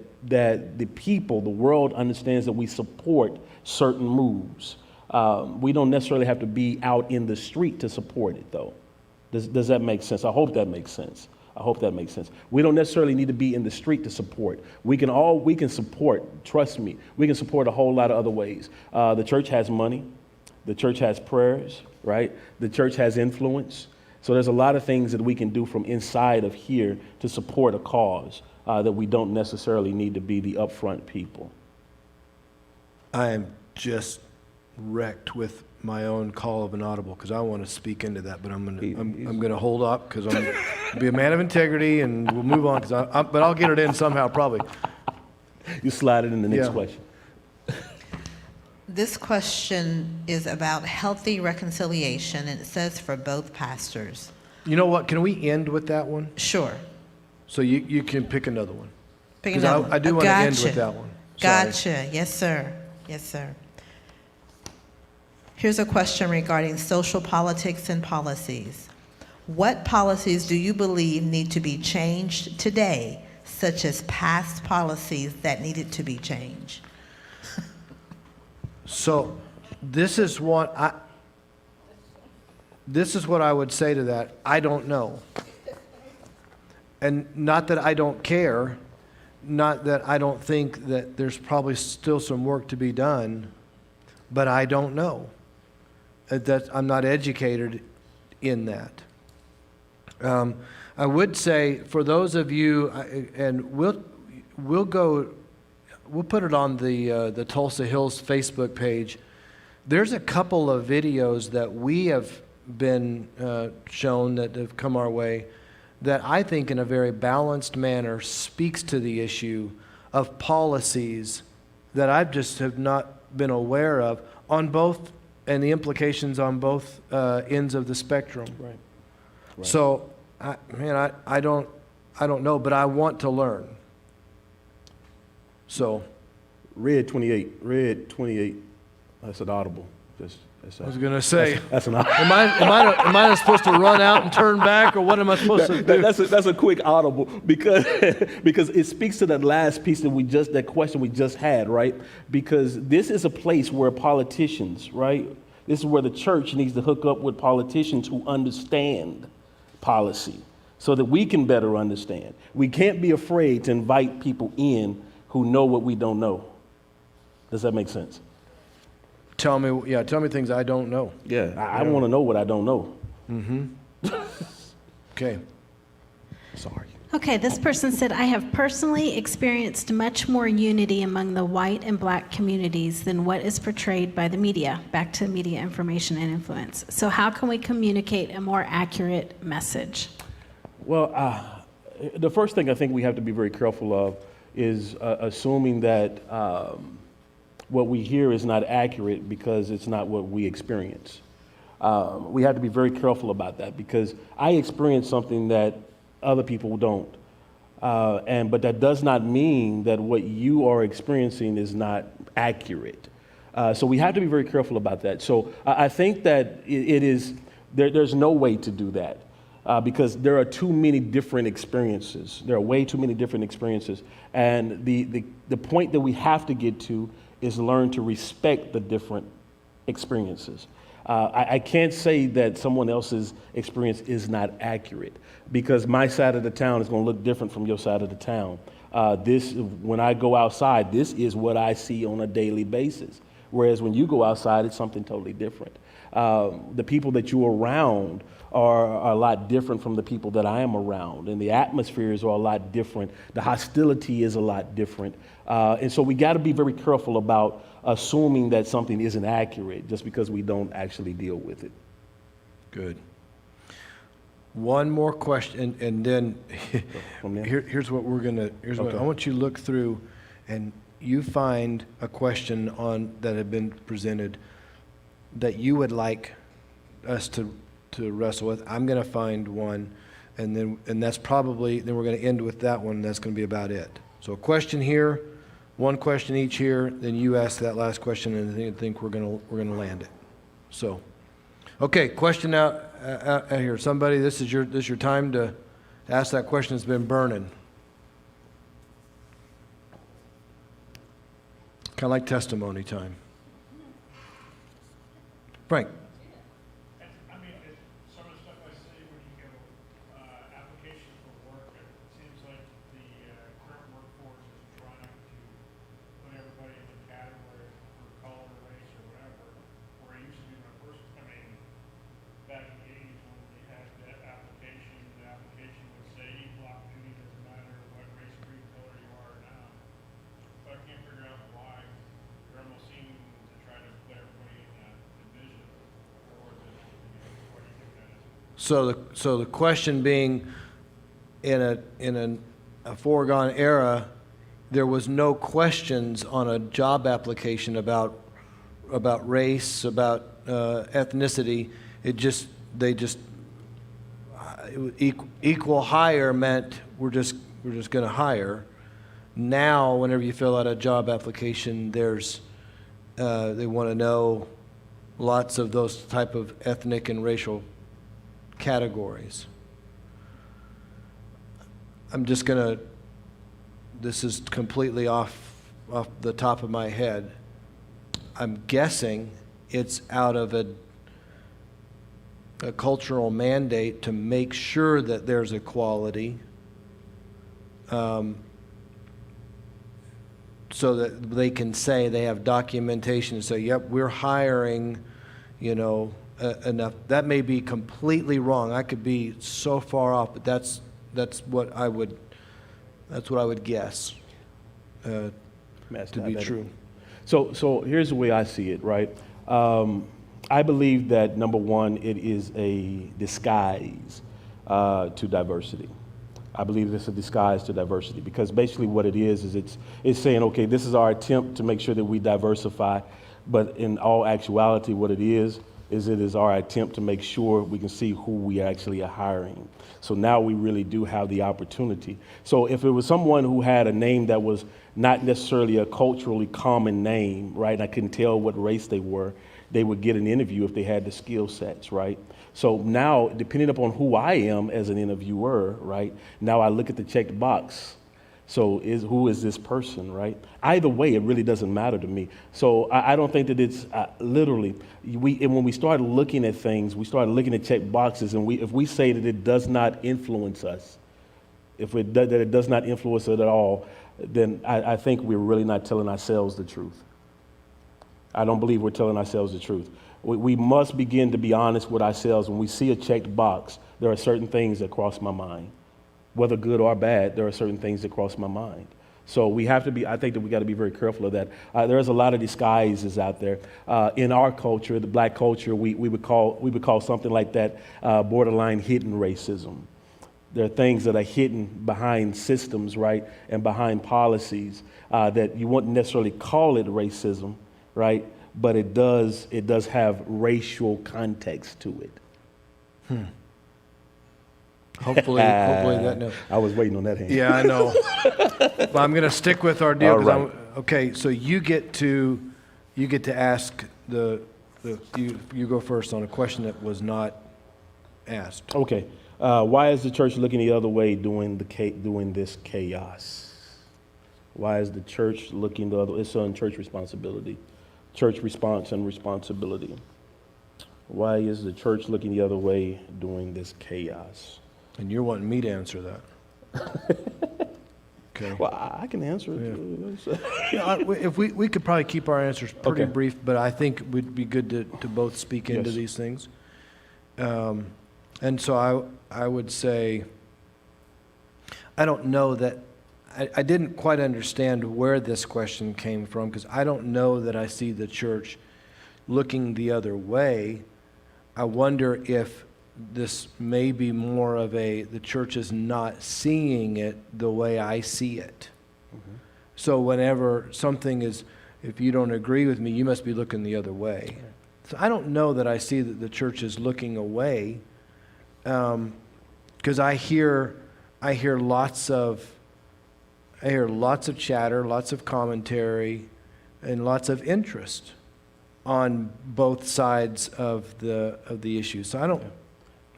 the people, the world understands that we support certain moves. We don't necessarily have to be out in the street to support it, though. Does that make sense? I hope that makes sense. We don't necessarily need to be in the street to support. We can support, trust me, we can support a whole lot of other ways. The church has money. The church has prayers, right? The church has influence. So there's a lot of things that we can do from inside of here to support a cause that we don't necessarily need to be the upfront people. I am just wrecked with my own call of an audible because I want to speak into that, but I'm going to hold up because I'm going to be a man of integrity, and we'll move on. But I'll get it in somehow, probably. You slide it in the next question. This question is about healthy reconciliation, and it says for both pastors. You know what? Can we end with that one? Sure. So you can pick another one. Pick 'Cause another one. I do want to end with that one. Sorry. Gotcha. Yes, sir. Yes, sir. Here's a question regarding social politics and policies. What policies do you believe need to be changed today, such as past policies that needed to be changed? So this is what I would say to that. I don't know. And not that I don't care, not that I don't think that there's probably still some work to be done, but I don't know. That I'm not educated in that. I would say for those of you, and we'll put it on the Tulsa Hills Facebook page. There's a couple of videos that we have been shown that have come our way that I think in a very balanced manner speaks to the issue of policies that I just have not been aware of on both, and the implications on both ends of the spectrum. Right. So, I don't know, but I want to learn. So, Red 28. That's an audible. I was going to say, that's an audible. am I supposed to run out and turn back, or what am I supposed to do? That's a quick audible because it speaks to that last piece that question we just had, right? Because this is a place where politicians, right? This is where the church needs to hook up with politicians who understand policy so that we can better understand. We can't be afraid to invite people in who know what we don't know. Does that make sense? Tell me things I don't know. Yeah, I want to know what I don't know. Mm-hmm. Okay. Sorry. Okay, this person said, I have personally experienced much more unity among the white and black communities than what is portrayed by the media. Back to media information and influence. So how can we communicate a more accurate message? Well, the first thing I think we have to be very careful of is assuming that what we hear is not accurate because it's not what we experience. We have to be very careful about that because I experience something that other people don't. But that does not mean that what you are experiencing is not accurate. So we have to be very careful about that. So I think that there's no way to do that because there are too many different experiences. There are way too many different experiences. And the point that we have to get to is learn to respect the different experiences. I can't say that someone else's experience is not accurate because my side of the town is going to look different from your side of the town. When I go outside, this is what I see on a daily basis. Whereas when you go outside, it's something totally different. The people that you're around are a lot different from the people that I am around, and the atmospheres are a lot different. The hostility is a lot different. And so we got to be very careful about assuming that something isn't accurate just because we don't actually deal with it. Good. One more question, and then here's what we're gonna. Here's what I want you to look through, and you find a question that had been presented that you would like us to wrestle with. I'm gonna find one, and that's probably then we're gonna end with that one. And that's gonna be about it. So a question here. One question each here, then you ask that last question, and I think we're gonna land it. So, okay, question out here. Somebody, this is your time to ask that question that's been burning. Kind of like testimony time. Frank. Some of the stuff I see when you go application for work, it seems like the current workforce is trying to put everybody in the category for color, race, or whatever. Where it used to be back in the 80s when we had that application, the application would say equal opportunity, doesn't matter what race, creed, color you are now. So I can't figure out why they're almost seeming to try to put everybody in that division. Or what do you think that is? So the question being, in a foregone era, there was no questions on a job application about race, about ethnicity. Equal hire meant we're just going to hire. Now, whenever you fill out a job application, there's they want to know lots of those type of ethnic and racial categories. I'm just going to, this is completely off the top of my head. I'm guessing it's out of a cultural mandate to make sure that there's equality, so that they can say they have documentation and say, yep, we're hiring, enough. That may be completely wrong. I could be so far off, but that's what I would guess to be true. So here's the way I see it, right? I believe that, number one, it is a disguise to diversity. I believe it's a disguise to diversity because basically what it is it's saying, okay, this is our attempt to make sure that we diversify, but in all actuality, what it is it is our attempt to make sure we can see who we actually are hiring. So now we really do have the opportunity. So if it was someone who had a name that was not necessarily a culturally common name, right, and I couldn't tell what race they were, they would get an interview if they had the skill sets, right? So now, depending upon who I am as an interviewer, right, now I look at the checked box. So who is this person, right? Either way, it really doesn't matter to me. So I don't think that it's literally, when we start looking at things, we start looking at check boxes, and if we say that it does not influence us, that it does not influence it at all, then I think we're really not telling ourselves the truth. I don't believe we're telling ourselves the truth. We must begin to be honest with ourselves. When we see a checked box, there are certain things that cross my mind. whether good or bad, there are certain things that cross my mind. So we have to be, I think that we got to be very careful of that. There's a lot of disguises out there. In our culture, the black culture, we would call something like that borderline hidden racism. There are things that are hidden behind systems, right, and behind policies that you wouldn't necessarily call it racism, right, but it does have racial context to it. Hopefully that no. I was waiting on that hand. Yeah, I know. But I'm going to stick with our deal. All 'Cause right. Okay, so you get to ask you go first on a question that was not asked. Okay. Why is the church looking the other way doing this chaos? Why is the church looking the other way? It's on church responsibility. Church response and responsibility. Why is the church looking the other way doing this chaos? And you're wanting me to answer that. Okay. Well, I can answer it. If we could probably keep our answers pretty Okay. brief, but I think it would be good to both speak into Yes. these things. And so I would say, I don't know that, I didn't quite understand where this question came from, because I don't know that I see the church looking the other way. I wonder if this may be more of the church is not seeing it the way I see it. Mm-hmm. So whenever something is, if you don't agree with me, you must be looking the other way. So I don't know that I see that the church is looking away, because I hear lots of chatter, lots of commentary, and lots of interest on both sides of the issue. So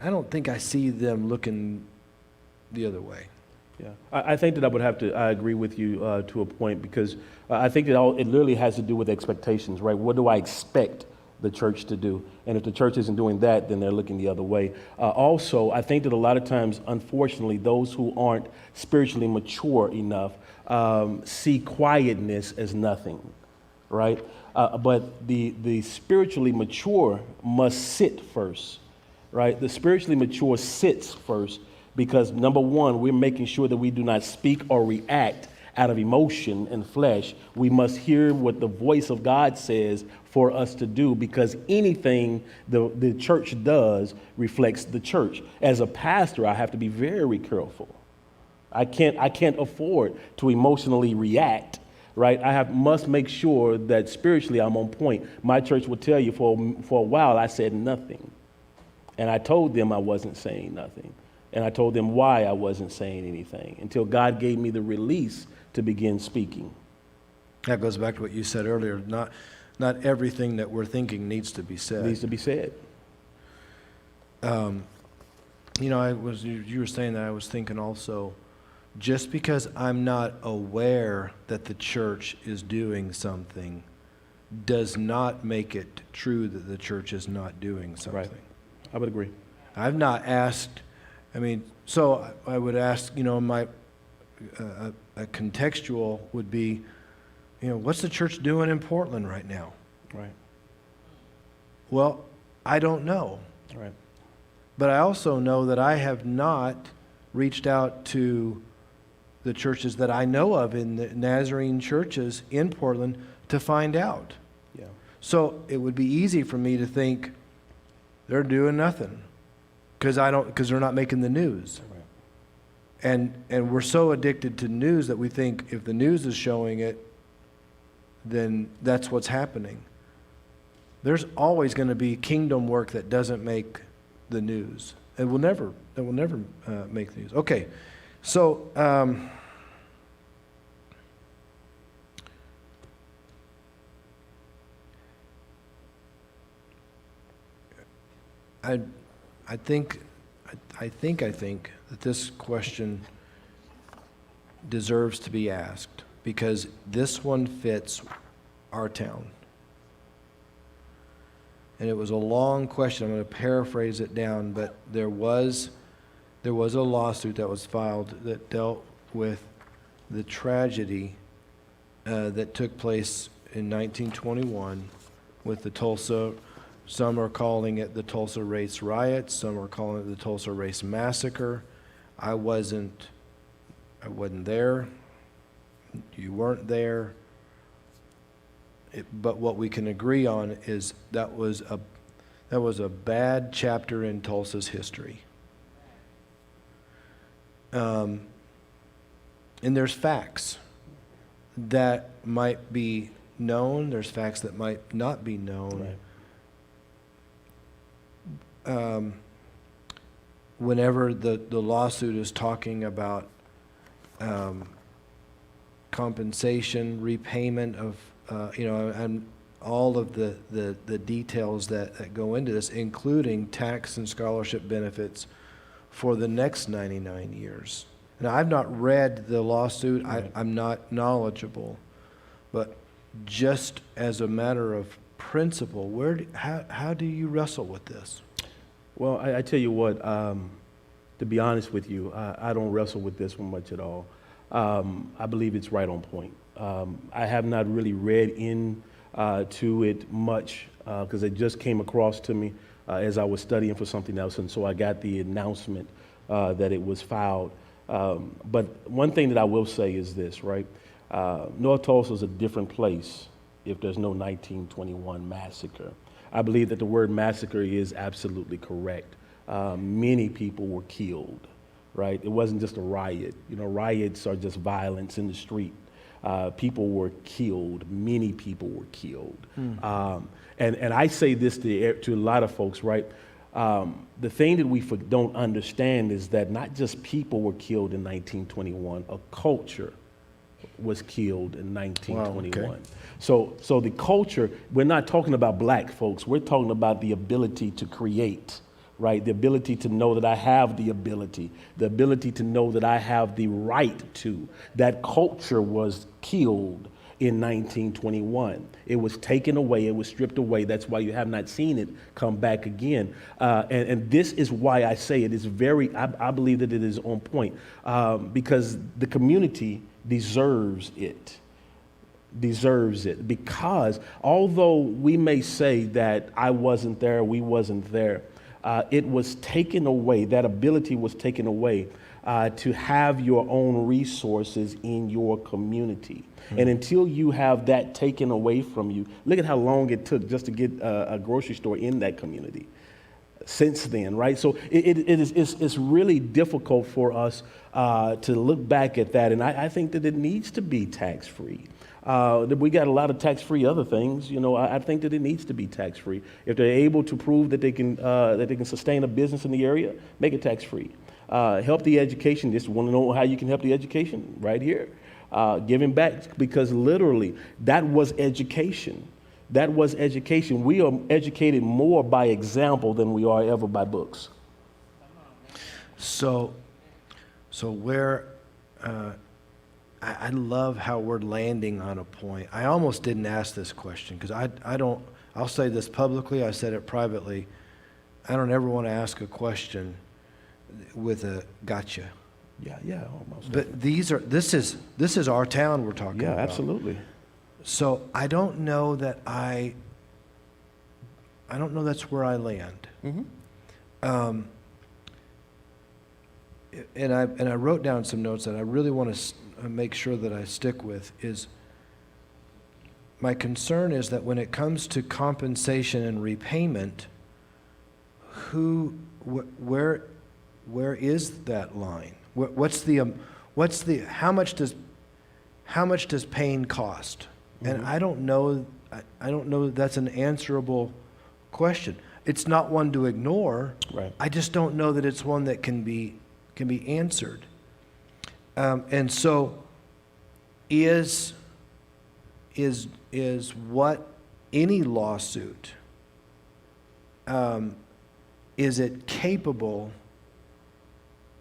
I don't think I see them looking the other way. Yeah, I think that I agree with you to a point, because I think that it literally has to do with expectations, right? What do I expect the church to do? And if the church isn't doing that, then they're looking the other way. Also, I think that a lot of times, unfortunately, those who aren't spiritually mature enough see quietness as nothing, right? But the spiritually mature must sit first, right? The spiritually mature sits first, because number one, we're making sure that we do not speak or react out of emotion and flesh. We must hear what the voice of God says for us to do, because anything the church does reflects the church. As a pastor, I have to be very careful. I can't afford to emotionally react, right? Must make sure that spiritually I'm on point. My church will tell you for a while I said nothing. And I told them I wasn't saying nothing. And I told them why I wasn't saying anything, until God gave me the release to begin speaking. That goes back to what you said earlier. Not everything that we're thinking needs to be said. It needs to be said. You were saying that, I was thinking also, just because I'm not aware that the church is doing something does not make it true that the church is not doing something. Right. I would agree. I've not asked, so I would ask, a contextual would be, what's the church doing in Portland right now? Right. Well, I don't know. Right. But I also know that I have not reached out to the churches that I know of in the Nazarene churches in Portland to find out. Yeah. So it would be easy for me to think they're doing nothing because they're not making the news. Right. And we're so addicted to news that we think if the news is showing it, then that's what's happening. There's always going to be kingdom work that doesn't make the news. It will never make the news. Okay, so I think that this question deserves to be asked because this one fits our town. And it was a long question. I'm going to paraphrase it down, but there was a lawsuit that was filed that dealt with the tragedy that took place in 1921 with the Tulsa. Some are calling it the Tulsa Race Riots. Some are calling it the Tulsa Race Massacre. I wasn't there, you weren't there. But what we can agree on is that was a bad chapter in Tulsa's history. And there's facts that might be known, there's facts that might not be known. Right. Whenever the lawsuit is talking about compensation, repayment of, and all of the details that go into this, including tax and scholarship benefits for the next 99 years. Now, I've not read the lawsuit. Right. I'm not knowledgeable. But just as a matter of principle, how do you wrestle with this? Well, I tell you what, to be honest with you, I don't wrestle with this one much at all. I believe it's right on point. I have not really read into it much because it just came across to me as I was studying for something else, and so I got the announcement that it was filed. But one thing that I will say is this, right? North Tulsa is a different place if there's no 1921 massacre. I believe that the word massacre is absolutely correct. Many people were killed, right? It wasn't just a riot. Riots are just violence in the street. People were killed. Many people were killed. And I say this to a lot of folks, right? The thing that we don't understand is that not just people were killed in 1921, a culture was killed in 1921. Wow, okay. So the culture, we're not talking about black folks, we're talking about the ability to create, right? The ability to know that I have the ability to know that I have the right to. That culture was killed in 1921. It was taken away, it was stripped away. That's why you have not seen it come back again. And this is why I say it is I believe that it is on point because the community deserves it. Because although we may say that I wasn't there, we wasn't there, it was taken away, that ability was taken away to have your own resources in your community. And until you have that taken away from you, look at how long it took just to get a grocery store in that community since then, right? So it's really difficult for us to look back at that. And I think that it needs to be tax-free. We got a lot of tax-free other things. I think that it needs to be tax-free. If they're able to prove that they can sustain a business in the area, make it tax-free. Help the education. Just want to know how you can help the education right here. Giving back, because literally that was education. That was education. We are educated more by example than we are ever by books. So where I love how we're landing on a point. I almost didn't ask this question because I'll say this publicly, I said it privately. I don't ever want to ask a question with a gotcha. Yeah, almost. But this is our town we're talking about. Yeah, absolutely. So I don't know that I don't know that's where I land. Mm-hmm. And I wrote down some notes that I really want to make sure that I stick with. Is my concern is that when it comes to compensation and repayment, where is that line? How much does pain cost? And I don't know that that's an answerable question. It's not one to ignore. Right. I just don't know that it's one that can be answered. And so is what any lawsuit, is it capable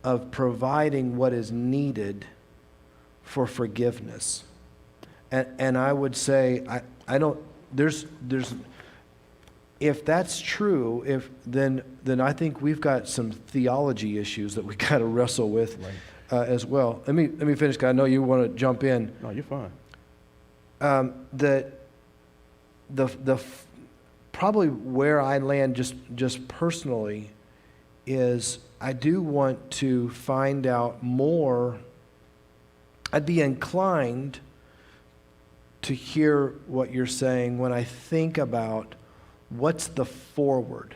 of providing what is needed for forgiveness? And I would say, I don't, there's, if that's true, then I think we've got some theology issues that we got to wrestle with as well. Let me finish, because I know you want to jump in. No, you're fine. Probably where I land just personally is I do want to find out more. I'd be inclined to hear what you're saying when I think about what's the forward.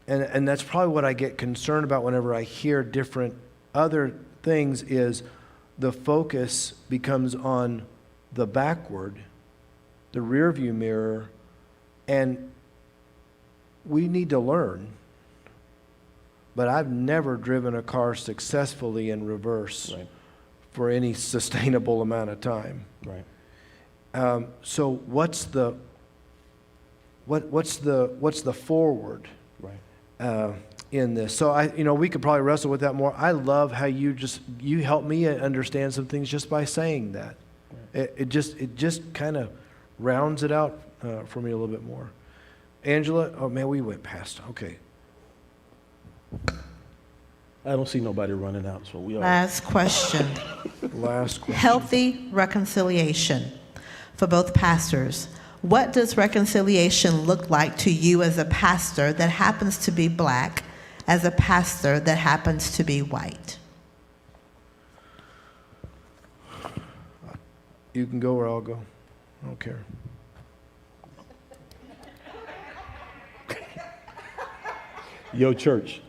And that's probably what I get concerned about whenever I hear different other things, is the focus becomes on the backward, the rearview mirror, and we need to learn. But I've never driven a car successfully in reverse for any sustainable amount of time. Right. So what's the forward in this? So we could probably wrestle with that more. I love how you help me understand some things just by saying that. It just kind of rounds it out for me a little bit more. Angela, oh man, we went past. Okay. I don't see nobody running out, so we are. Last question. Last question. Healthy reconciliation for both pastors. What does reconciliation look like to you as a pastor that happens to be black, as a pastor that happens to be white? You can go or I'll go. I don't care. Yo, church.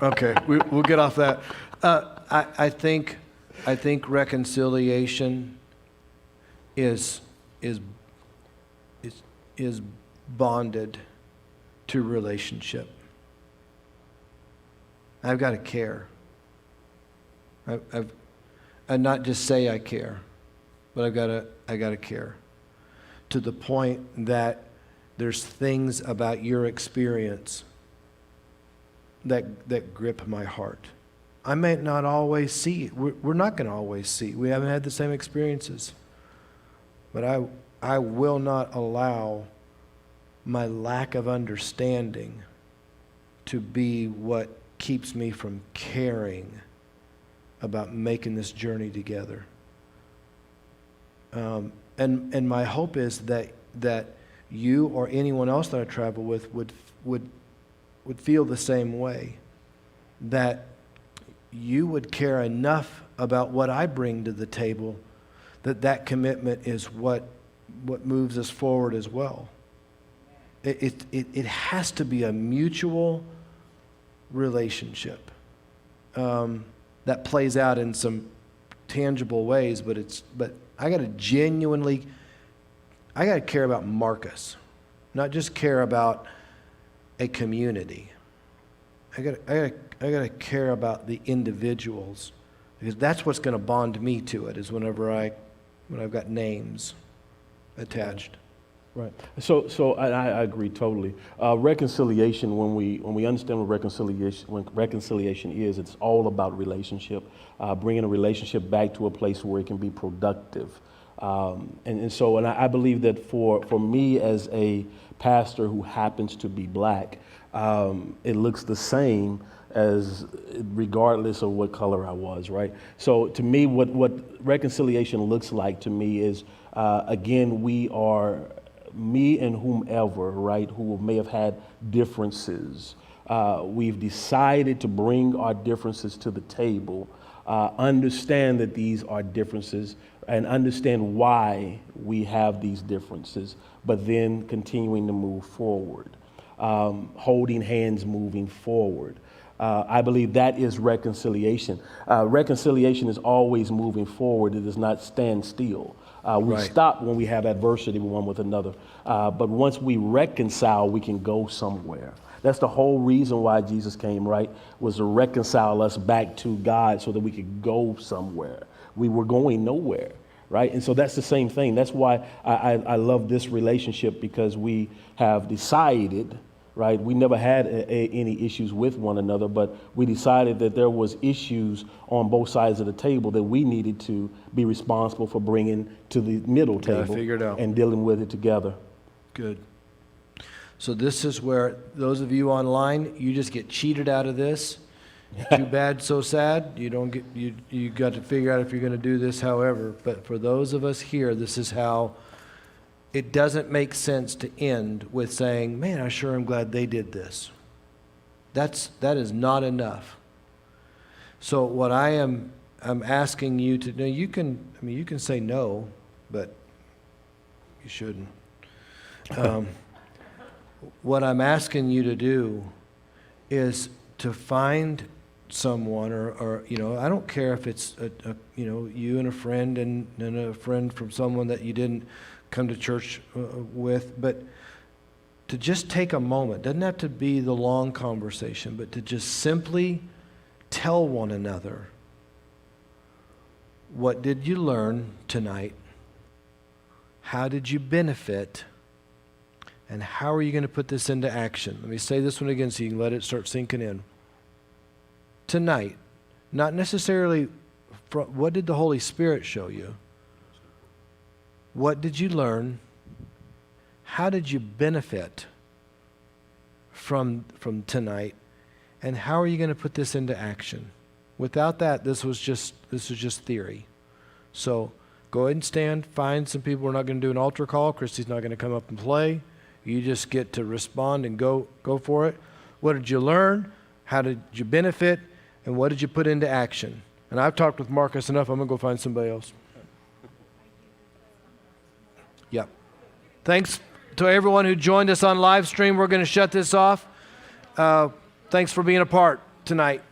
Okay, we'll get off that. I think reconciliation is bonded to relationship. I've got to care. And not just say I care, but I got to care to the point that there's things about your experience that grip my heart. I may not always see it. We're not going to always see. We haven't had the same experiences. But I will not allow my lack of understanding to be what keeps me from caring about making this journey together. And my hope is that you or anyone else that I travel with would feel the same way, that you would care enough about what I bring to the table, that commitment is what moves us forward as well. It has to be a mutual relationship that plays out in some tangible ways, but I got to care about Marcus, not just care about a community. I got to care about the individuals, because that's what's going to bond me to it, is when I've got names attached. Right. So I agree totally. Reconciliation, when we understand what reconciliation is, it's all about relationship, bringing a relationship back to a place where it can be productive. And I believe that for me as a pastor who happens to be black, it looks the same as regardless of what color I was, right? So to me, what reconciliation looks like to me is, again, we are, me and whomever, right, who may have had differences, we've decided to bring our differences to the table, understand that these are differences, and understand why we have these differences, but then continuing to move forward, holding hands moving forward. I believe that is reconciliation. Reconciliation is always moving forward. It does not stand still. We stop when we have adversity one with another. But once we reconcile, we can go somewhere. That's the whole reason why Jesus came, right? Was to reconcile us back to God so that we could go somewhere. We were going nowhere, right? And so that's the same thing. That's why I love this relationship, because we have decided, right? We never had any issues with one another, but we decided that there was issues on both sides of the table that we needed to be responsible for bringing to the middle table figure it out. And dealing with it together. Good. So this is where those of you online, you just get cheated out of this. Too bad, so sad. You don't get you got to figure out if you're going to do this however. But for those of us here, this is how it doesn't make sense to end with saying, man, I sure am glad they did this. That is not enough. So what I'm asking you to do, you can say no, but you shouldn't. What I'm asking you to do is to find someone, or I don't care if it's you and a friend and a friend from someone that you didn't come to church with, but to just take a moment. Doesn't have to be the long conversation, but to just simply tell one another, what did you learn tonight? How did you benefit? And how are you going to put this into action? Let me say this one again so you can let it start sinking in. Tonight, not necessarily what did the Holy Spirit show you? What did you learn? How did you benefit from tonight? And how are you going to put this into action? Without that, this was just theory. So go ahead and stand, find some people. We're not going to do an altar call. Christy's not going to come up and play. You just get to respond and go for it. What did you learn? How did you benefit? And what did you put into action? And I've talked with Marcus enough. I'm going to go find somebody else. Yep. Thanks to everyone who joined us on live stream. We're going to shut this off. Thanks for being a part tonight.